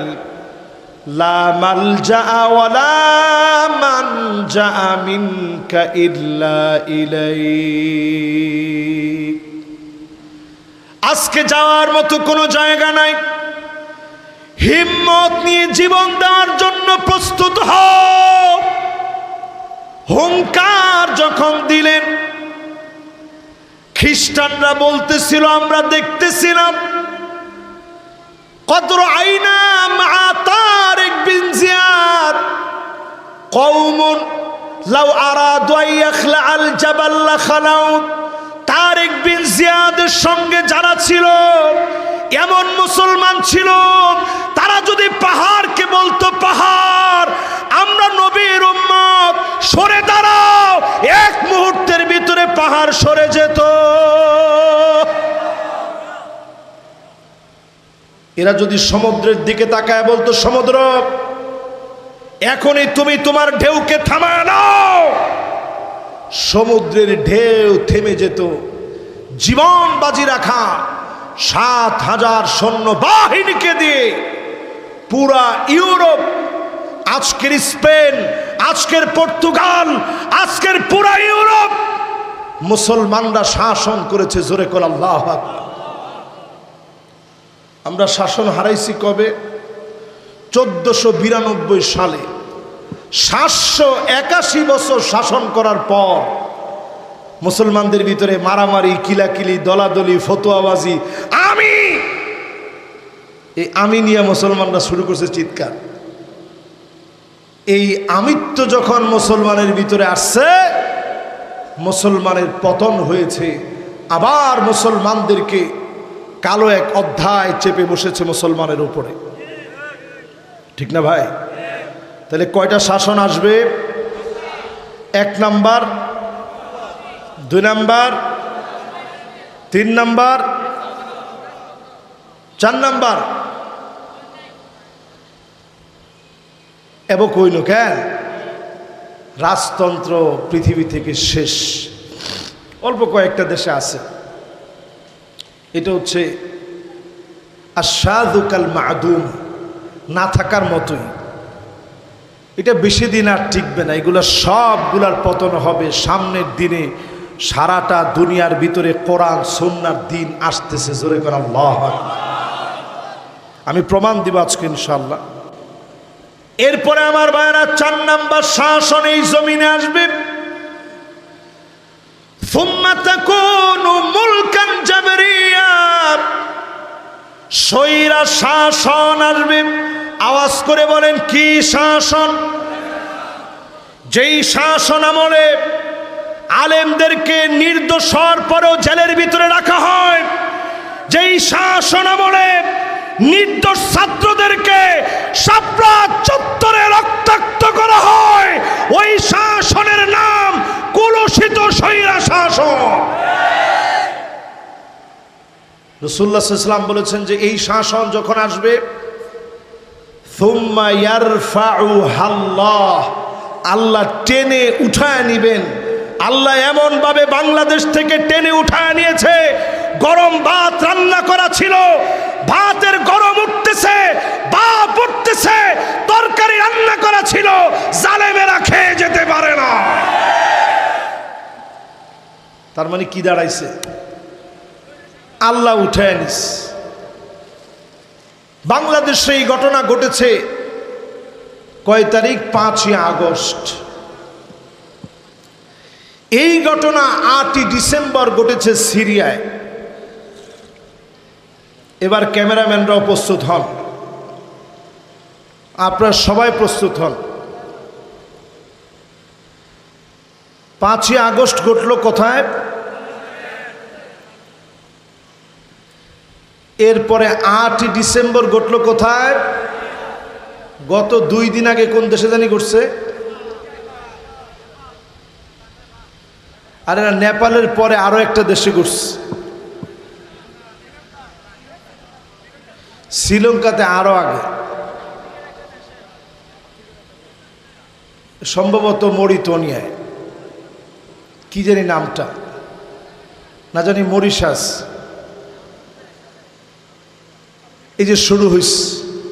লা মালজা ওয়ালা মানজা মিনকা ইল্লা ইলাইক। আজকে যাওয়ার মতো কোনো জায়গা নাই। হিম্মত নিয়ে জীবন দেওয়ার জন্য প্রস্তুত হও। হুঙ্কার যখন দিলেন, খ্রিস্টানরা বলতেছিল আমরা দেখতেছিলাম কদর আইনা মা তারিক বিন জিয়াদ কওমুন লাউ আরাদু আইয়াখলা আল জাবাল লা খালাউ। তারিক বিন জিয়াদের সঙ্গে যারা ছিল এমন মুসলমান ছিল, তারা যদি পাহাড়কে বলতো পাহাড় আমরা নবীর উম্মত সরে দাঁড়াও, এক মুহূর্তের ভিতরে পাহাড় সরে যেত। এরা যদি সমুদ্রের দিকে তাকায় বলতো সমুদ্র এখনই তুমি তোমার ঢেউকে থামায় নাও, সমুদ্রের ঢেউ থেমে যেত। জীবন বাজি রাখা ৭,০০০ সৈন্য বাহিনীকে দিয়ে পুরা ইউরোপ, আজকের স্পেন, আজকের পর্তুগাল, আজকের পুরা ইউরোপ মুসলমানরা শাসন করেছে। জোরে করে আল্লাহু আকবার। আমরা শাসন হারাইছি কবে? 1492 সালে। 781 বছর শাসন করার পর মুসলমানদের ভিতরে মারামারি, কিলাকিলি, দলাদলি, ফতোয়াবাজি, আমি নিয়ে মুসলমানরা শুরু করছে চিৎকার। এই আমিত্ব যখন মুসলমানের ভিতরে আসছে, মুসলমানের পতন হয়েছে। আবার মুসলমানদেরকে কালো এক অধ্যায় চেপে বসেছে মুসলমানের উপরে, ঠিক না ভাই? তাহলে কয়টা শাসন আসবে? 1 নাম্বার, 2 নাম্বার, 3 নাম্বার, 4 নাম্বার। এবং কইল কেন? রাজতন্ত্র পৃথিবী থেকে শেষ, অল্প কয়েকটা দেশে আছে। এটা হচ্ছে আশাদু কাল মাদুম, না থাকার মতোই। এটা বেশি দিন আর টিকবে না, এগুলো সবগুলার পতন হবে সামনের দিনে। সারাটা দুনিয়ার ভিতরে কোরআন সুন্নাহর দিন আসতেছে। জোরে করে আল্লাহু আকবার। আমি প্রমাণ দিব আজকে ইনশাআল্লাহ। এরপরে আমার ভাইরা 4 নাম্বার শাসন এই জমিনে আসবে। সুম্মা তাকুনু মুলকান জাবরিয়া, স্বৈরা শাসন আসবে। আওয়াজ করে বলেন কি শাসন? যেই শাসন আমলে আলেমদেরকে নির্দোষ হওয়ার পরেও জেলের ভিতরে রাখা হয়, যেই শাসন আমলে নির্দোষ ছাত্রদেরকে শাপলা চত্বরে রক্তাক্ত করা হয়, ওই শাসনের নাম কুলুষিত স্বৈরা শাসন। রাসূলুল্লাহ সাল্লাল্লাহু আলাইহি ওয়াসাল্লাম বলেছেন যে এই শাসন যখন আসবে, সুম্মা ইয়ারফাউহাল্লাহ, আল্লাহ টেনে উঠায় নিবেন। আল্লাহ এমন ভাবে বাংলাদেশ থেকে টেনে উঠায় নিয়েছে, গরম ভাত রান্না করা ছিল, ভাতের গরম উঠতেছে, ভাপ উঠতেছে, তরকারি রান্না করা ছিল, জালেমেরা খেয়ে যেতে পারে না। তার মানে কি দাঁড়াইছে? আল্লাহ উঠায় নিস। বাংলাদেশে এই ঘটনা ঘটেছে কয় তারিখ? 5ই আগস্ট। এই ঘটনা 8ই ডিসেম্বর ঘটেছে সিরিয়ায়। এবার ক্যামেরাম্যানরাও প্রস্তুত হন, আপনারা সবাই প্রস্তুত হন। 5ই আগস্ট ঘটল কোথায়? এরপরে 8ই ডিসেম্বর ঘটল কোথায়? গত 2 দিন আগে কোন দেশে জানি ঘটছে? আর এরা নেপালের পরে আরো একটা দেশে ঘটছে, শ্রীলঙ্কাতে আরো আগে, সম্ভবত মরিতনিয়ায়, কি জানি নামটা, না জানি মরিশাস। এই যে শুরু হইছে,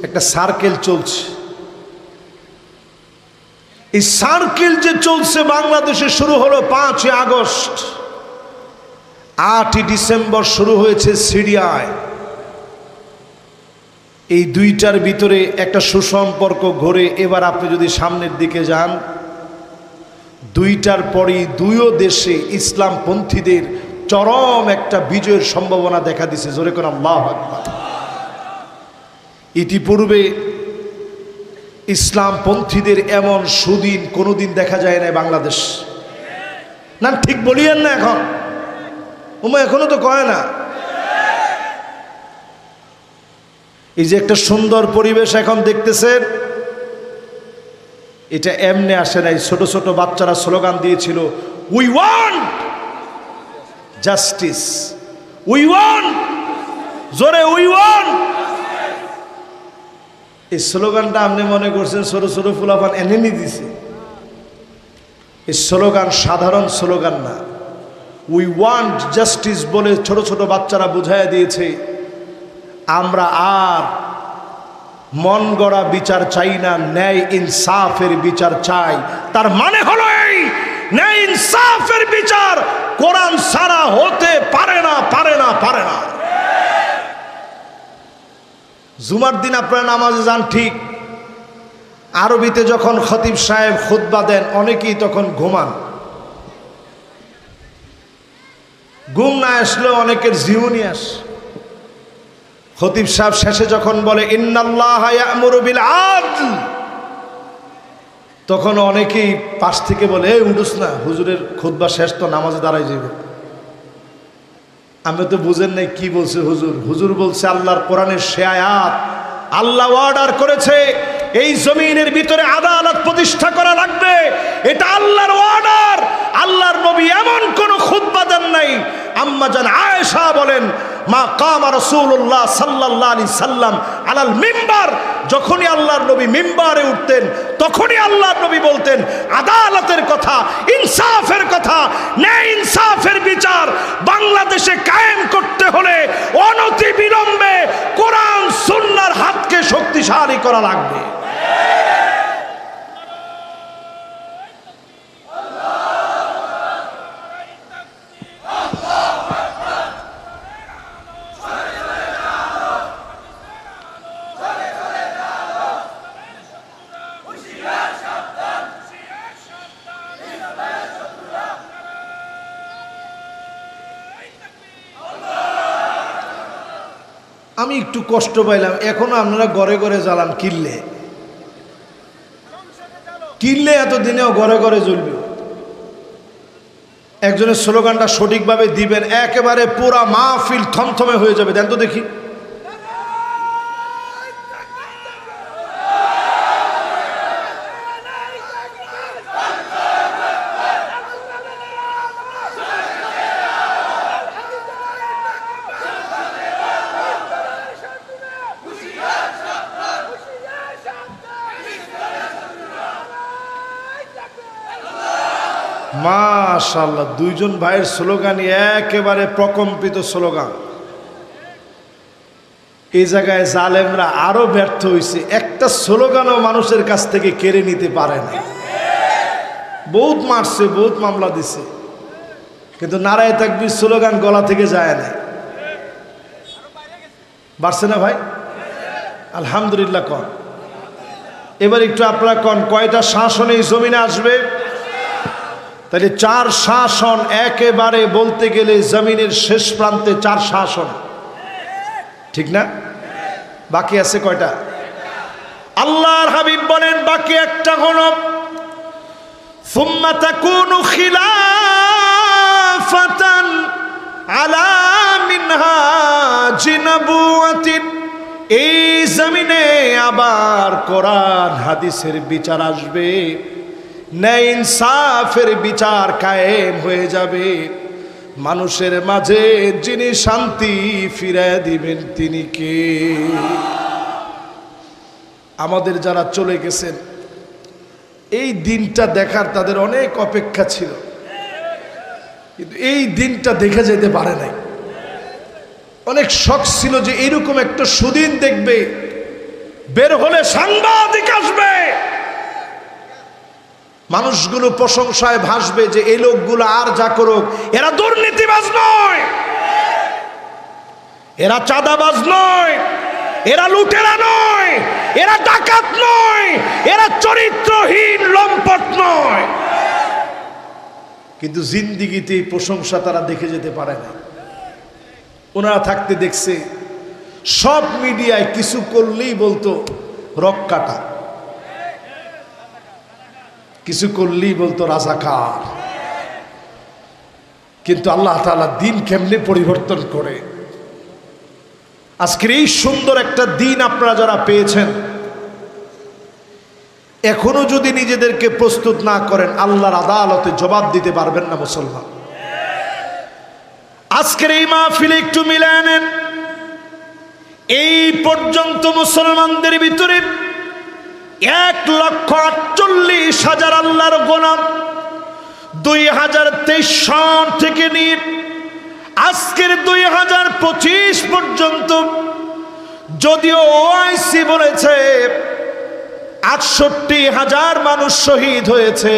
একটা সার্কেল চলছে। এই সার্কেল যে চলছে বাংলাদেশে শুরু হলো 5ই আগস্ট, 8ই ডিসেম্বর শুরু হয়েছে সিরিয়ায়। এই দুইটার ভিতরে একটা সুসম্পর্ক ঘরে। এবার আপনি যদি সামনের দিকে যান, দুইটার পরই দুইও দেশে ইসলামপন্থীদের চরম একটা বিজয়ের সম্ভাবনা দেখা দিছে। জোরে করে আল্লাহু আকবার। ইতিপূর্বে ইসলামপন্থীদের এমন সুদিন কোনোদিন দেখা যায় না বাংলাদেশ। না ঠিক বলিয়েন না? এখন এখনো তো কয় না। এই যে একটা সুন্দর পরিবেশ এখন দেখতেছেন, এটা এমনি আসে নাই। ছোট ছোট বাচ্চারা স্লোগান দিয়েছিল, we want justice, we want, জোরে উই ওয়ান্ট। এই স্লোগানটা আপনি মনে করছেন ছোট ছোট ফুলাফান এনেনি দিছে? এই স্লোগান সাধারণ স্লোগান না। উই ওয়ান্ট জাস্টিস বলে ছোট ছোট বাচ্চারা বুঝাইয়া দিয়েছে, আমরা আর মন গড়া বিচার চাই না, ন্যায় ইনসাফের বিচার চাই। তার মানে হলো এই ন্যায় ইনসাফের বিচার কোরআন ছাড়া হতে পারে না, পারে না, পারে না। জুমার দিন আপনারা নামাজে যান ঠিক, আরবিতে যখন খতিব সাহেব খুতবা দেন অনেকেই তখন ঘুমান। ঘুম না আসলেও অনেকের জীবনী আসে। খতিব সাহেব শেষে যখন বলে ইন্নাল্লাহা ইয়া'মুরু বিল আদল, তখন অনেকেই পাশ থেকে বলে এই উঠুস না, হুজুরের খুতবা শেষ তো, নামাজে দাঁড়াই যাবে। আমি তো বুঝেন নাই কি বলছে হুজুর। হুজুর বলছে আল্লাহর কোরআনের সে আয়াত, আল্লাহ অর্ডার করেছে এই জমিনের ভিতরে আদালত প্রতিষ্ঠা করা লাগবে, এটা আল্লাহর অর্ডার। আল্লাহর নবী এমন কোন খুতবা দেন নাই। আম্মা জান আয়েশা বলেন, মা কামা রাসূলুল্লাহ সাল্লাল্লাহু আলাইহি সাল্লাম আলাল মিম্বার, যখনই আল্লাহর নবী মিম্বারে উঠতেন তখনই আল্লাহর নবী বলতেন আদালতের কথা, ইনসাফের কথা। ন্যায় ইনসাফের বিচার বাংলাদেশে কায়েম করতে হলে অনতি বিলম্বে কোরআন সুন্নাহর হাতকে শক্তিশালী করা লাগবে। আমি একটু কষ্ট পাইলাম, এখনো আপনারা ঘরে ঘরে জ্বালান কিনলে কিনলে, এতদিনেও ঘরে ঘরে জ্বলবে। একজনের স্লোগানটা সঠিকভাবে দিবেন, একেবারে পুরা মাহফিল থমথমে হয়ে যাবে। দেন তো দেখি। মাশাআল্লাহ, দুইজন ভাইয়ের স্লোগানই একেবারে প্রকম্পিত স্লোগান। এই জায়গায় জালেমরা আরো ব্যর্থ হয়েছে, একটা স্লোগানও মানুষের কাছ থেকে কেড়ে নিতে পারে না। বহুত মারছে, বহুত মামলা দিছে, কিন্তু নারায়ে তাকবীর স্লোগান গলা থেকে যায় না। বাড়ছে না ভাই? আলহামদুলিল্লাহ। কন এবার একটু আপনারা কন, কয়টা শাসন এই জমিনে আসবে? তাহলে 4 শাসন, একেবারে বলতে গেলে জমিনের শেষ প্রান্তে 4 শাসন, ঠিক না? বাকি আছে কয়টা? আল্লাহর হাবিব বলেন বাকি একটা হলো সুম্মা তাকুনু খিলাফাতান আলা মিনহাজি নবুওয়াতিন। এই জমিনে আবার কোরআন হাদিসের বিচার আসবে, ন্যায় ইনসাফের বিচার কায়েম হয়ে যাবে। মানুষের মাঝে যিনি শান্তি ফিরিয়ে দিবেন তিনি কে? আমাদের যারা চলে গেছেন এই দিনটা দেখার তাদের অনেক অপেক্ষা ছিল, কিন্তু এই দিনটা দেখে যেতে পারে নাই। অনেক শখ ছিল যে এরকম একটা সুদিন দেখবে, বের হলে সাংবাদিক আসবে, মানুষগুলো প্রশংসায় ভাসবে যে এই লোকগুলো আর যা করুক এরা দুর্নীতিবাজ নয়, এরা চাঁদাবাজ নয়, এরা লুটেরা নয়, এরা ডাকাত নয়, এরা চরিত্রহীন লম্পট নয়। কিন্তু জিন্দিগিতে এই প্রশংসা তারা দেখে যেতে পারে না। ওনারা থাকতে দেখছে সব মিডিয়ায় কিছু করলেই বলতো রক কাটা, কিছু করলেই বলতো রাজাকার। কিন্তু আল্লাহ তাআলা দিন কেমনে পরিবর্তন করে। আজকের এই সুন্দর একটা দিন আপনারা যারা পেয়েছেন, এখনো যদি নিজেদেরকে প্রস্তুত না করেন, আল্লাহর আদালতে জবাব দিতে পারবেন না মুসলমান। আজকের এই মাহফিলে একটু মিলায় নেন। এই পর্যন্ত মুসলমানদের ভিতরে 1,48,000 আল্লাহর গোলাম 2023 সাল থেকে নিয়ে আজকের 2025 পর্যন্ত, যদিও ওআইসি বলেছে 68,000 মানুষ শহীদ হয়েছে,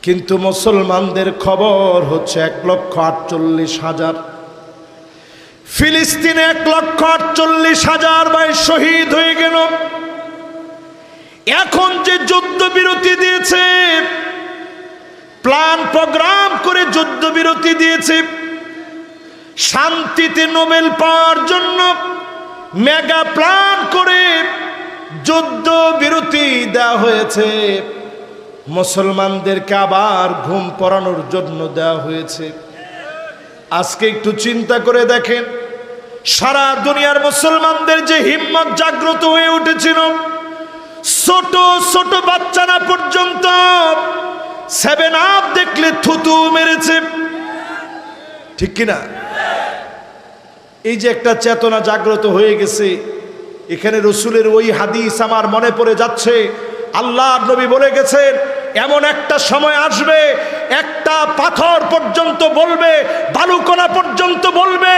কিন্তু মুসলমানদের খবর হচ্ছে 1,48,000। ফিলিস্তিনে 1,48,000 ভাই শহীদ হয়ে গেল। এখন যে যুদ্ধবিরতি দিয়েছে, প্ল্যান প্রোগ্রাম করে যুদ্ধবিরতি দিয়েছে, শান্তিতে নোবেল পাওয়ার জন্য মেগা প্ল্যান করে যুদ্ধবিরতি দেওয়া হয়েছে। মুসলমানদেরকে আবার ঘুম পড়ানোর জন্য দেওয়া হয়েছে। আজকে একটু চিন্তা করে দেখেন, সারা দুনিয়ার মুসলমানদের যে হিম্মত জাগ্রত হয়ে উঠেছিল, ছোট ছোট বাচ্চারা পর্যন্ত 7 আপ দেখলে থুতু মেরেছে, ঠিক কিনা? এই যে একটা চেতনা জাগ্রত হয়ে গেছে, এখানে রসুলের ওই হাদিস আমার মনে পড়ে যাচ্ছে। আল্লাহর নবী বলে গেছেন, এমন একটা সময় আসবে, একটা পাথর পর্যন্ত বলবে, বালুকণা পর্যন্ত বলবে,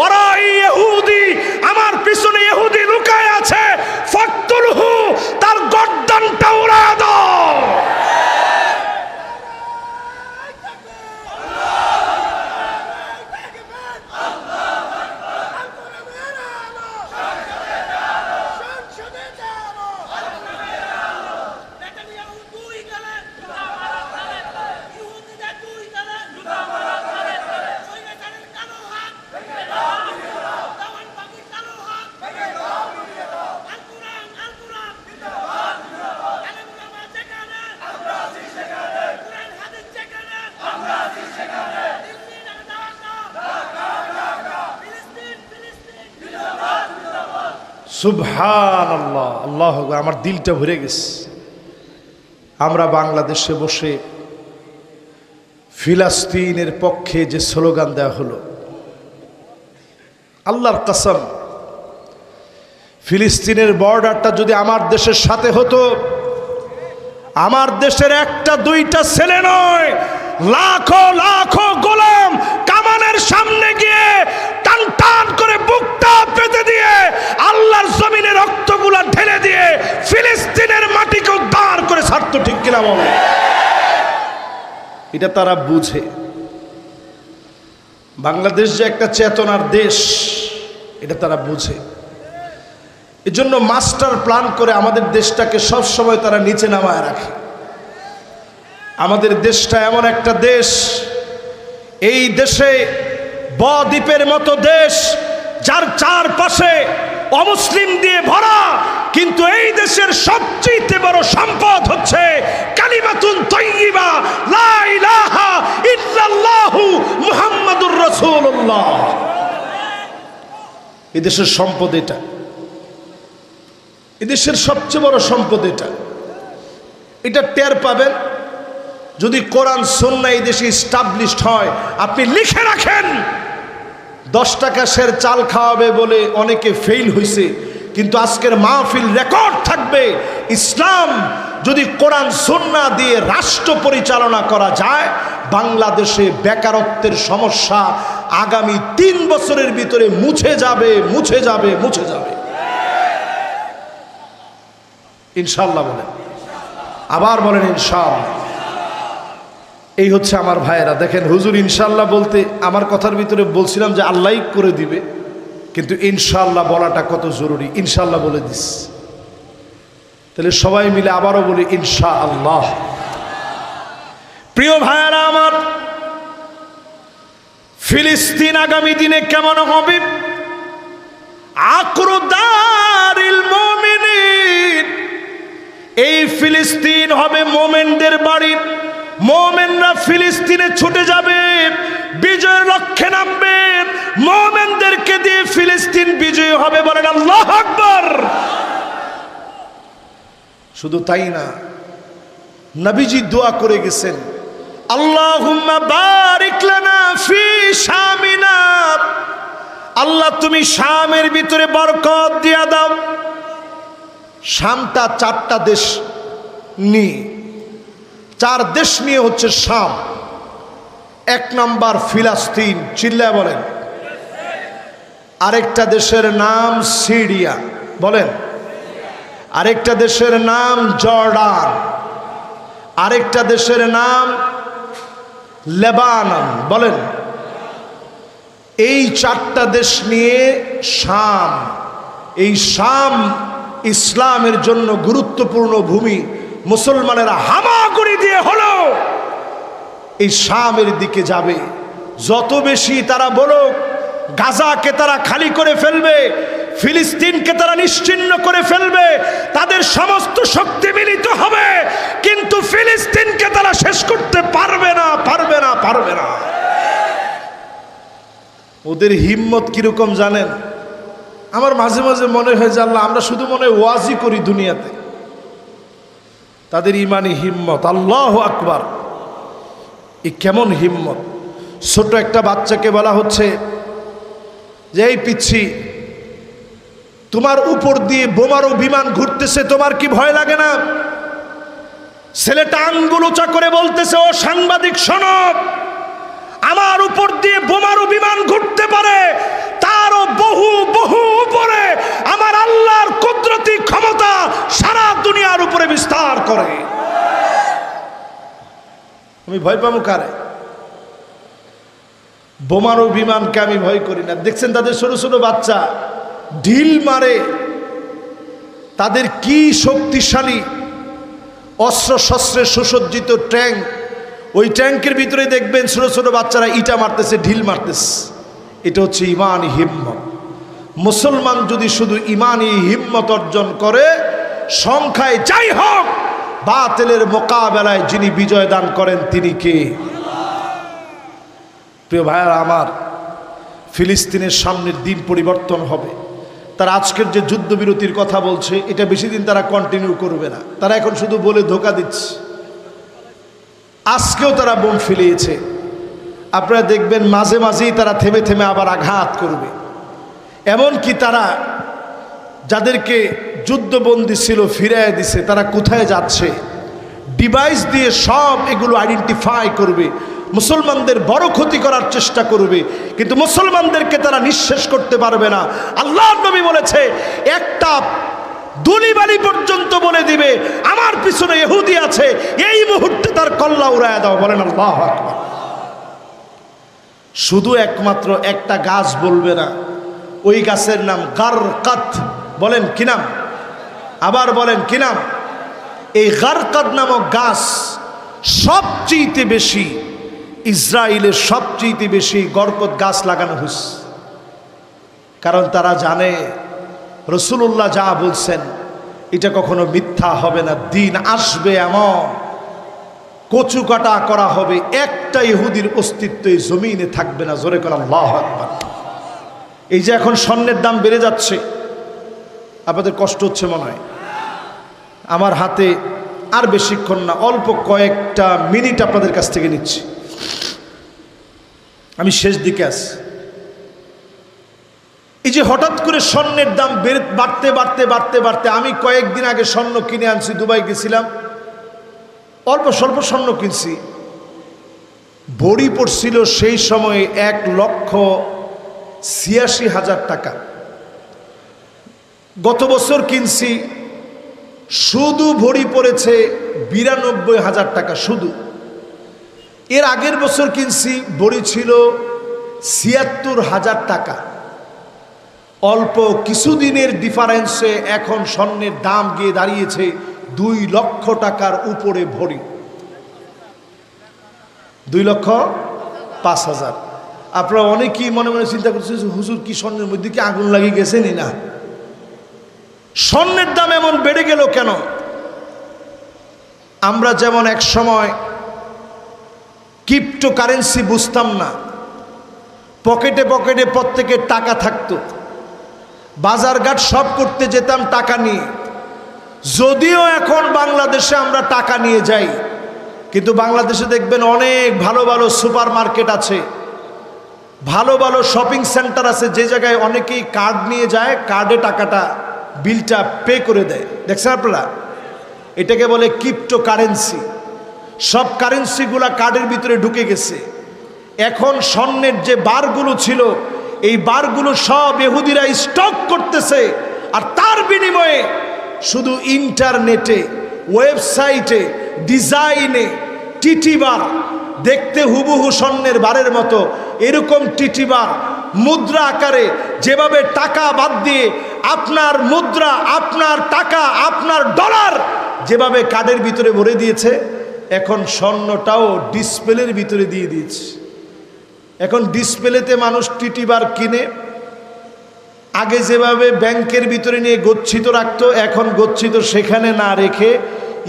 ওরা ইহুদি, আমার পিছনে ইহুদি লুকায় আছে, ফাকতুলহু, তার গর্দানটা উড়ায় দাও। সুবহানাল্লাহ, আল্লাহু আকবার। আমার দিলটা ভরে গেছে। আমরা বাংলাদেশে বসে ফিলিস্তিনের পক্ষে যে স্লোগান দেওয়া হলো, আল্লাহর কসম, ফিলিস্তিনের বর্ডারটা যদি আমার দেশের সাথে হতো, আমার দেশের একটা দুইটা ছেলে নয়, লাখো লাখো গোলাম কামানের সামনে গিয়ে টান টান করে বুকটা পেতে দিয়ে আল্লাহর জমিনে রক্তগুলা ঢেলে দিয়ে ফিলিস্তিনের মাটিকে উদ্ধার করে ছাড়তো, ঠিক কিনা বলে? এটা তারা বুঝে। বাংলাদেশ যে একটা চেতনার দেশ, এটা তারা বুঝে। এজন্য মাস্টার প্ল্যান করে আমাদের দেশটাকে সব সময় তারা নিচে নামায় রাখে। আমাদের দেশটা এমন একটা দেশ, এই দেশে বদ্বীপের মতো দেশ, যার চারপাশে অমুসলিম দিয়ে ভরা, কিন্তু এই দেশের সবচেয়ে বড় সম্পদ হচ্ছে কালিমাতুন তাইয়্যিবা, লা ইলাহা ইল্লাল্লাহু মুহাম্মাদুর রাসূলুল্লাহ। এই দেশের সম্পদ এটা, এদেশের সবচেয়ে বড় সম্পদ এটা। এটা টের পাবেন যদি কোরআন সুন্নাহ এই দেশে এস্টাবলিশড হয়। আপনি লিখে রাখেন, 10 টাকা সের চাল খাওয়াবে বলে অনেকে ফেল হয়েছে, কিন্তু আজকের মাহফিল রেকর্ড থাকবে। ইসলাম যদি কোরআন সুন্নাহ দিয়ে রাষ্ট্র পরিচালনা করা যায়, বাংলাদেশে বেকারত্বের সমস্যা আগামী 3 বছরের ভিতরে মুছে যাবে, মুছে যাবে, মুছে যাবে ইনশাআল্লাহ। বলেন, আবার বলেন ইনশাআল্লাহ। এই হচ্ছে আমার ভাইয়েরা। দেখেন হুজুর ইনশাআল্লাহ বলতে, আমার কথার ভিতরে বলছিলাম যে আল্লাহই করে দিবে, কিন্তু ইনশাআল্লাহ বলাটা কত জরুরি। ইনশাআল্লাহ বলে দিস, তাহলে সবাই মিলে আবারও বলি ইনশাআল্লাহ। প্রিয় ভাইয়েরা আমার, ফিলিস্তিন আগামী দিনে কেমন হবে? আকরুদারিল মুমিনিন, এই ফিলিস্তিন হবে মোমেনদের বাড়ি। মোমেনরা ফিলিস্তিনে ছুটে যাবে, বিজয়ের লক্ষ্যে নামবে, মোমেনদেরকে দিয়ে ফিলিস্তিন বিজয়ী হবে। বলেন আল্লাহু আকবার। শুধু তাই না, নবীজি দোয়া করে গেছেন, আল্লাহুম্মা বারিক লানা ফি শামিনা, আল্লাহ তুমি শামের ভিতরে বরকত দিয়া দাও। শামটা 4টা দেশ নিয়ে, 4 দেশ নিয়ে হচ্ছে শাম। 1 নম্বর ফিলিস্তিন, চিল্লায় বলেন। আরেকটা দেশের নাম সিরিয়া, বলেন। আরেকটা দেশের নাম জর্ডান, আরেকটা দেশের নাম লেবানন, বলেন। এই 4টা দেশ নিয়ে শাম। এই শাম ইসলামের জন্য গুরুত্বপূর্ণ ভূমি। মুসলমানেরা হামাগুড়ি দিয়ে হলো এই শামের দিকে যাবে। যত বেশি তারা বলুক, গাজাকে তারা খালি করে ফেলবে, ফিলিস্তিনকে তারা নিশ্চিহ্ন করে ফেলবে, তাদের সমস্ত শক্তি মিলিত হবে, কিন্তু ফিলিস্তিনকে তারা শেষ করতে পারবে না, পারবে না, পারবে না। ওদের হিম্মত কিরকম জানেন? আমার মাঝে মাঝে মনে হয় যে আল্লাহ, আমরা শুধু মনে হয় ওয়াজি করি দুনিয়াতে, তাদের ইমানি হিম্মত, আল্লাহু আকবার। এই কেমন হিম্মত! ছোট একটা বাচ্চাকে বলা হচ্ছে যে এই পিচ্ছি, তোমার উপর দিয়ে বোমারও বিমান ঘুরতেছে, তোমার কি ভয় লাগে না? ছেলেটা আঙ্গুল উঁচা করে বলতেছে, ও সাংবাদিক শোনো, আমার উপর দিয়ে বোমারও বিমান ঘুরতে পারে, তারও বহু বহু উপরে আমার আল্লাহর কুদরতি ক্ষমতা সারা দুনিয়ার উপরে বিস্তার করে। আমি ভয় পাবো কারে? বোমারও বিমানকে আমি ভয় করি না। দেখছেন তাদের ছোট ছোট বাচ্চা ঢিল মারে, তাদের কি শক্তিশালী অস্ত্র শস্ত্রে সুসজ্জিত ট্যাঙ্ক। ওই ট্যাঙ্কের ভিতরে দেখবেন ছোট ছোট বাচ্চারা ইটা মারতেছে, ঢিল মারতেছে। এটা হচ্ছে ইমানি হিম্মত। মুসলমান যদি শুধু ইমানি হিম্মত অর্জন করে, সংখ্যায় যাই হোক, বাতিলের মোকাবেলায় যিনি বিজয় দান করেন তিনি কে? প্রিয় ভাইয়ারা আমার, ফিলিস্তিনের সামনের দিন পরিবর্তন হবে। তারা আজকের যে যুদ্ধবিরতির কথা বলছে, এটা বেশি দিন তারা কন্টিনিউ করবে না। তারা এখন শুধু বলে ধোঁকা দিচ্ছে। আজকেও তারা বোম ফেলিয়েছে। আপনারা দেখবেন মাঝে মাঝেই তারা থেমে থেমে আবার আঘাত করবে। এমনকি তারা যাদেরকে যুদ্ধবন্দী ছিল ফিরিয়ে দিছে, তারা কোথায় যাচ্ছে ডিভাইস দিয়ে সব এগুলো আইডেন্টিফাই করবে, মুসলমানদের বড় ক্ষতি করার চেষ্টা করবে, কিন্তু মুসলমানদেরকে তারা নিঃশেষ করতে পারবে না। আল্লাহর নবী বলেছে, একটা দুলিবালি পর্যন্ত বলে দিবে আমার পিছনে ইহুদি আছে, এই মুহূর্তে তার কল্লা উড়ায় দাও। বলেন আল্লাহু আকবার। শুধু একমাত্র একটা গাছ বলবে না, ওই গাছের নাম গারকাত। বলেন কি নাম? আবার বলেন কি নাম? এই গারকাত নামক গাছ সবচেয়ে বেশি, ইসরায়েলের সবচেয়ে বেশি গরকত গাছ লাগানো হয়েছে। কারণ তারা জানে রাসূলুল্লাহ যা বলছেন এটা কখনো মিথ্যা হবে না। দিন আসবে এমন কচু কাটা করা হবে, একটা ইহুদির অস্তিত্ব এই জমিনে থাকবে না। জোরে করে আল্লাহু আকবার। এই যে এখন স্বর্ণের দাম বেড়ে যাচ্ছে, আপনাদের কষ্ট হচ্ছে মনে হয়। আমার হাতে আর বেশিক্ষণ না, অল্প কয়েকটা মিনিট আপনাদের কাছ থেকে নিচ্ছি, আমি শেষ দিকে আছি। এই যে হঠাৎ করে স্বর্ণের দাম বাড়তে বাড়তে বাড়তে বাড়তে, আমি কয়েকদিন আগে স্বর্ণ কিনে আনছি, দুবাই গেছিলাম, অল্প স্বল্প স্বর্ণ কিনছি। ভরি পড়ছিল সেই সময়ে 1,86,000 টাকা। গত বছর কিনছি, শুধু ভরি পড়েছে 92,000 টাকা শুধু। এর আগের বছর কিনছি, ভরি ছিল 76,000 টাকা। অল্প কিছুদিনের ডিফারেন্সে এখন স্বর্ণের দাম গিয়ে দাঁড়িয়েছে 2 লক্ষ টাকার উপরে ভরি। 2,05,000। আপনারা অনেকেই মনে মনে চিন্তা করছেন হুজুর কি স্বর্ণের মধ্যে কি আগুন লাগিয়ে গেছেনি? না, স্বর্ণের দাম এমন বেড়ে গেল কেন? আমরা যেমন এক সময় ক্রিপ্টোকারেন্সি বুঝতাম না, পকেটে পকেটে প্রত্যেকের টাকা থাকতো, বাজারঘাট সব করতে যেতাম টাকা নিয়ে। যদিও এখন বাংলাদেশে আমরা টাকা নিয়ে যাই, কিন্তু বাংলাদেশে দেখবেন অনেক ভালো ভালো সুপার মার্কেট আছে, ভালো ভালো শপিং সেন্টার আছে, যে জায়গায় অনেকেই কার্ড নিয়ে যায়, কার্ডে টাকাটা বিলটা পে করে দেয়। দেখছেন আপনারা? এটাকে বলে ক্রিপ্টোকারেন্সি। সব কারেন্সিগুলা কার্ডের ভিতরে ঢুকে গেছে। এখন স্বর্ণের যে বারগুলো ছিল, এই বারগুলো সব ইহুদিরা স্টক করতেছে, আর তার বিনিময়ে শুধু ইন্টারনেটে, ওয়েবসাইটে, ডিজাইনে টিটি বার, দেখতে হুবহু স্বর্ণের বারের মতো, এরকম টিটি বার মুদ্রা আকারে, যেভাবে টাকা বাদ দিয়ে আপনার মুদ্রা, আপনার টাকা, আপনার ডলার যেভাবে কার্ডের ভিতরে ভরে দিয়েছে, এখন স্বর্ণটাও ডিসপ্লের ভিতরে দিয়ে দিয়েছে। এখন ডিসপ্লেতে মানুষ টিটি বার কিনে। আগে যেভাবে ব্যাংকের ভিতরে নিয়ে গচ্ছিত রাখতো, এখন গচ্ছিত সেখানে না রেখে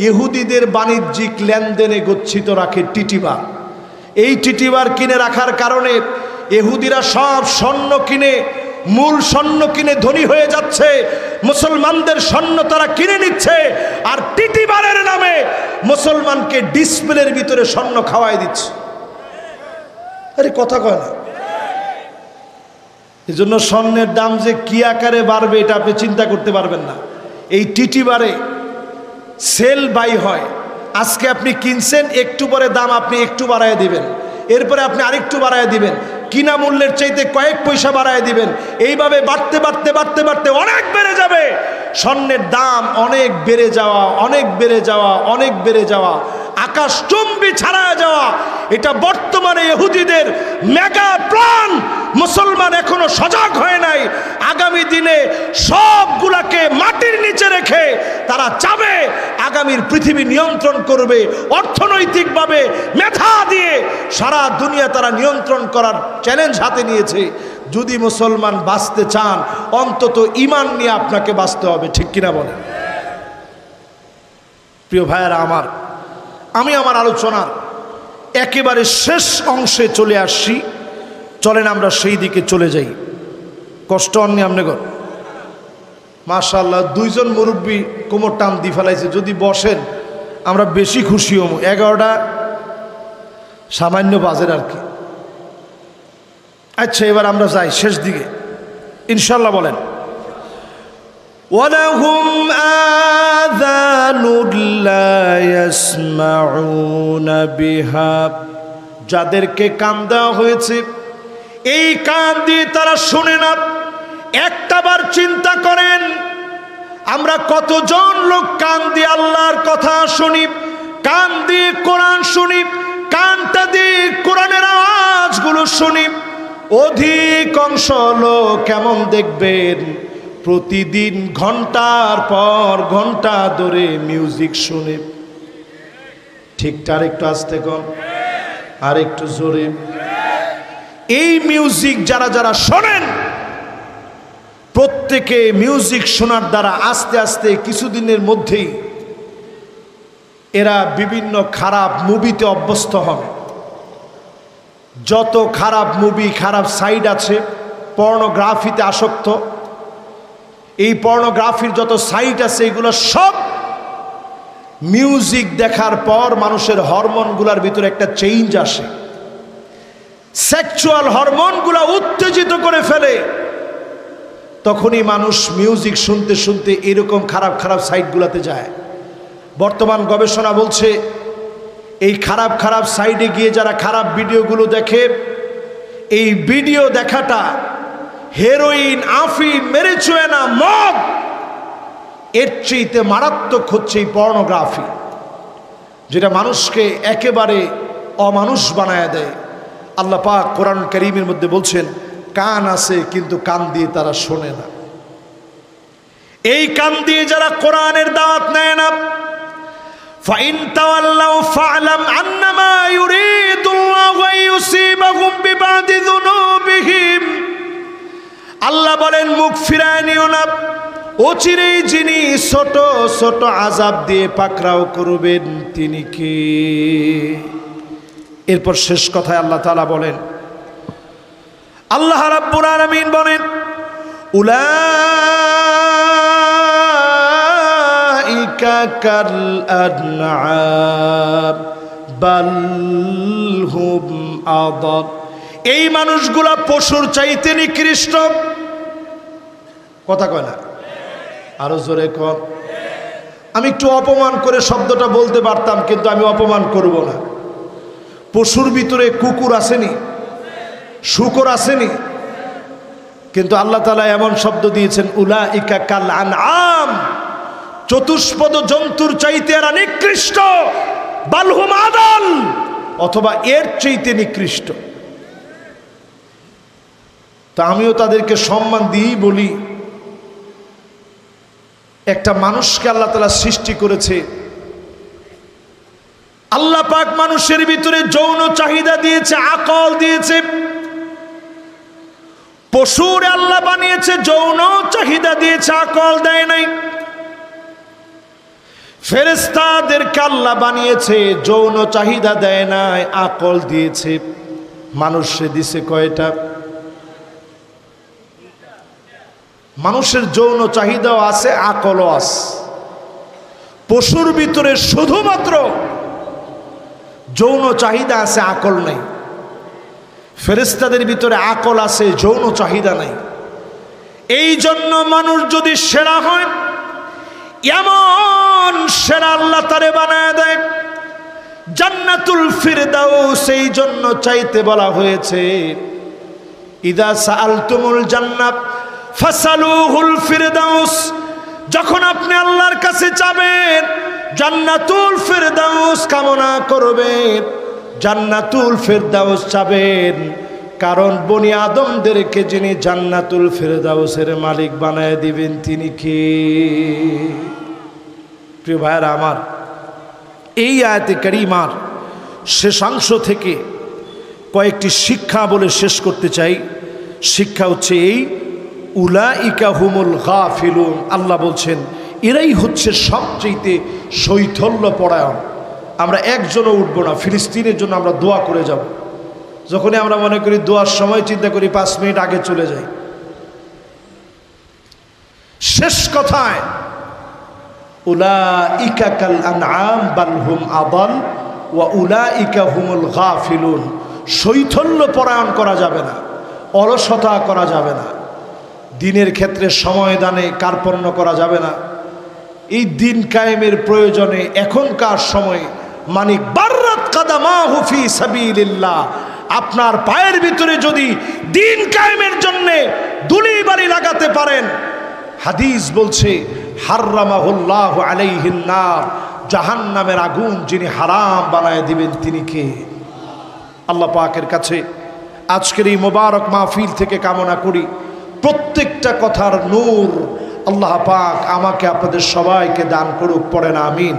ইহুদিদের বাণিজ্যিক লেনদেনে গচ্ছিত রাখে টিটিবার। এই টিটিবার কিনে রাখার কারণে ইহুদিরা সব স্বর্ণ কিনে, মূল স্বর্ণ কিনে ধনী হয়ে যাচ্ছে। মুসলমানদের স্বর্ণ তারা কিনে নিচ্ছে, আর টিটিবারের নামে মুসলমানকে ডিসপ্লের ভিতরে স্বর্ণ খাওয়াই দিচ্ছে। আরে কথা কয় না। এই জন্য স্বর্ণের দাম যে কি আকারে বাড়বে এটা আপনি চিন্তা করতে পারবেন না। এই টিটিবারে সেল বাই হয়। আজকে আপনি কিনছেন, একটু পরে দাম আপনি একটু বাড়ায় দিবেন, এরপরে আপনি আরেকটু বাড়ায় দিবেন, কিনা মূল্যের চাইতে কয়েক পয়সা বাড়ায় দিবেন। এইভাবে বাড়তে বাড়তে বাড়তে বাড়তে অনেক বেড়ে যাবে। স্বর্ণের দাম অনেক বেড়ে যাওয়া, অনেক বেড়ে যাওয়া, অনেক বেড়ে যাওয়া, আকাশচুম্বী ছাড়ায় যাওয়া, এটা বর্তমানে ইহুদিদের মেগা প্ল্যান। মুসলমান এখনো সজাগ হয় নাই। আগামী দিনে সবগুলাকে মাটির নিচে রেখে তারা চাবে আগামীর পৃথিবী নিয়ন্ত্রণ করবে, অর্থনৈতিকভাবে মেধা দিয়ে সারা দুনিয়া তারা নিয়ন্ত্রণ করার চ্যালেঞ্জ হাতে নিয়েছে। যদি মুসলমান বাঁচতে চান, অন্তত ঈমান নিয়ে আপনাকে বাঁচতে হবে, ঠিক কিনা বলেন? প্রিয় ভাইয়েরা আমার, আমি আমার আলোচনার একেবারে শেষ অংশে চলে আসছি। চলেন আমরা সেই দিকে চলে যাই। কষ্ট অন্য আপনি কর। মাশাআল্লাহ, দুইজন মুরব্বী কোমর টান দিয়ে ফেলাইছে। যদি বসেন আমরা বেশি খুশি হব। 11টা সামান্য বাজের আর কি। আচ্ছা, এবার আমরা যাই শেষ দিকে ইনশাল্লাহ। বলেন, ওয়ালাহুম আযানুন লা ইয়াসমাউনা বিহা, যাদেরকে কান দেওয়া হয়েছে এই কান দিয়ে তারা শুনে না। একটাবার চিন্তা করেন, আমরা কতজন লোক কান দিয়ে আল্লাহর কথা শুনি, কান দিয়ে কোরআন শুনি, কানটা দিয়ে কোরআনের আওয়াজগুলো শুনি। অধিকাংশ লোক কেমন দেখবেন প্রতিদিন ঘন্টার পর ঘন্টা ধরে মিউজিক শুনে। ঠিকঠাক একটু আস্তে কম, আর একটু জোরে। এই মিউজিক যারা যারা শোনেন, প্রত্যেকে মিউজিক শোনার দ্বারা আস্তে আস্তে কিছুদিনের মধ্যেই এরা বিভিন্ন খারাপ মুভিতে অভ্যস্ত হন। যত খারাপ মুভি, খারাপ সাইড আছে, পর্নোগ্রাফিতে আসক্ত, এই পর্নোগ্রাফির যত সাইট আছে, এগুলো সব মিউজিক দেখার পর মানুষের হরমোনগুলোর ভিতরে একটা চেঞ্জ আসে। সেক্সুয়াল হরমোনগুলো উত্তেজিত করে ফেলে। তখনই মানুষ মিউজিক শুনতে শুনতে এরকম খারাপ খারাপ সাইটগুলোতে যায়। বর্তমান গবেষণা বলছে, এই খারাপ খারাপ সাইডে গিয়ে যারা খারাপ ভিডিওগুলো দেখে, এই ভিডিও দেখাটা হেরোইন, আফিম, মেরিজুয়ানা, মদ, এর চেয়েতে মারাত্মক হচ্ছে এই পর্নোগ্রাফি, যেটা মানুষকে একেবারে অমানুষ বানায় দেয়। আল্লাহ পাক কোরআন কারীমের মধ্যে বলছেন, কান আছে কিন্তু কান দিয়ে তারা শোনে না। এই কান দিয়ে যারা কোরআনের দাওয়াত নেয় না, ফাইন তাওয়াল্লাউ ফা'লাম আন্নামা ইউরিদুল্লাহু আন ইউসিবাহুম বিবাদি যুনুবিহিম। আল্লাহ বলেন মুখ ফিরায় নিও না, অচিরেই যিনি ছোট ছোট আযাব দিয়ে পাকড়াও করবেন তিনি কে? এরপর শেষ কথায় আল্লাহ তাআলা বলেন, আল্লাহ রাব্বুল আলামিন বলেন উলাইকা কাল আনআম বাল হুম আদাল। এই মানুষগুলা পশুর চাইতে নিকৃষ্ট। কথা কয় না? আরো জোরে কর। আমি একটু অপমান করে শব্দটা বলতে পারতাম, কিন্তু আমি অপমান করব না। পশুর ভিতরে কুকুর আসেনি, শূকর আসেনি, কিন্তু আল্লাহ তাআলা এমন শব্দ দিয়েছেন উলাইকা কাল আনআম, চতুষ্পদ জন্তুর চাইতে এরা নিকৃষ্ট, বালহুম আদাল, অথবা এর চাইতে নিকৃষ্ট। তা আমিও তাদেরকে সম্মান দিয়েই বলি, একটা মানুষকে আল্লাহ তাআলা সৃষ্টি করেছে, আল্লাহ পাক মানুষের ভিতরে যৌন চাহিদা দিয়েছে, আকল দিয়েছে। পশুর আল্লাহ বানিয়েছে, যৌন চাহিদা দিয়েছে, আকল দেয় নাই। ফেরেশতাদেরকে আল্লাহ বানিয়েছে, যৌন চাহিদা দেয় নাই, আকল দিয়েছে। মানুষে দিছে কয়টা? মানুষের যৌন চাহিদাও আছে, আকলও আছে। পশুর ভিতরে শুধুমাত্র যৌন চাহিদা আছে, আকল নাই। ফেরেশতাদের ভিতরে আকল আছে, যৌন চাহিদা নাই। এই জন্য মানুষ যদি সেরা হয়, এমন সেরা আল্লাহ তারে বানায় দেয় জান্নাতুল ফিরদাউস। এই জন্য চাইতে বলা হয়েছে ইদা সাআলতুমুল জান্নাত ফাসালুহুল ফিরদাউস। যখন আপনি আল্লাহর কাছে যাবেন, জান্নাতুল ফিরদাউস কামনা করবেন, জান্নাতুল ফিরদাউস চাবেন। কারণ বনি আদমদেরকে যিনি জান্নাতুল ফিরদাউসের মালিক বানায় দিবেন তিনি কে? প্রিয় ভাইরা আমার, এই আয়াতে কারিমার শেষাংশ থেকে কয়েকটি শিক্ষা বলে শেষ করতে চাই। শিক্ষা হচ্ছে এই, উলাইকা হুমুল গাফিলুন। আল্লাহ বলছেন এরাই হচ্ছে সবচেয়ে শৈথল্য পরায়ণ। আমরা একজনও উঠবো না, ফিলিস্তিনের জন্য আমরা দোয়া করে যাব। যখনই আমরা মনে করি দোয়ার সময় চিন্তা করি 5 মিনিট আগে চলে যাই। শেষ কথায় উলাইকা কাল আনআম বাল হুম আদাল ওয়া উলাইকা হুমুল গাফিলুন। শৈথল্য পরায়ণ করা যাবে না, অলসতা করা যাবে না, দিনের ক্ষেত্রে সময় দানে কার্পণ্য করা যাবে না। এই দিন কায়েমের প্রয়োজনে এখনকার সময়ে মানিক বাররাত কাদামাহু ফি সাবিলিল্লাহ, আপনার পায়ের ভিতরে যদি দিন কায়েমের জন্য দুলি বাড়ি লাগাতে পারেন, হাদিস বলছে হাররামাহুল্লাহু আলাইহিন নার, জাহান্নামের আগুন যিনি হারাম বানায় দিবেন তিনি কে? আল্লাহ পাকের কাছে আজকের এই মোবারক মাহফিল থেকে কামনা করি প্রত্যেকটা কথার নূর আল্লাহ পাক আমাকে আপনাদের সবাইকে দান করুক। পড়েন আমিন।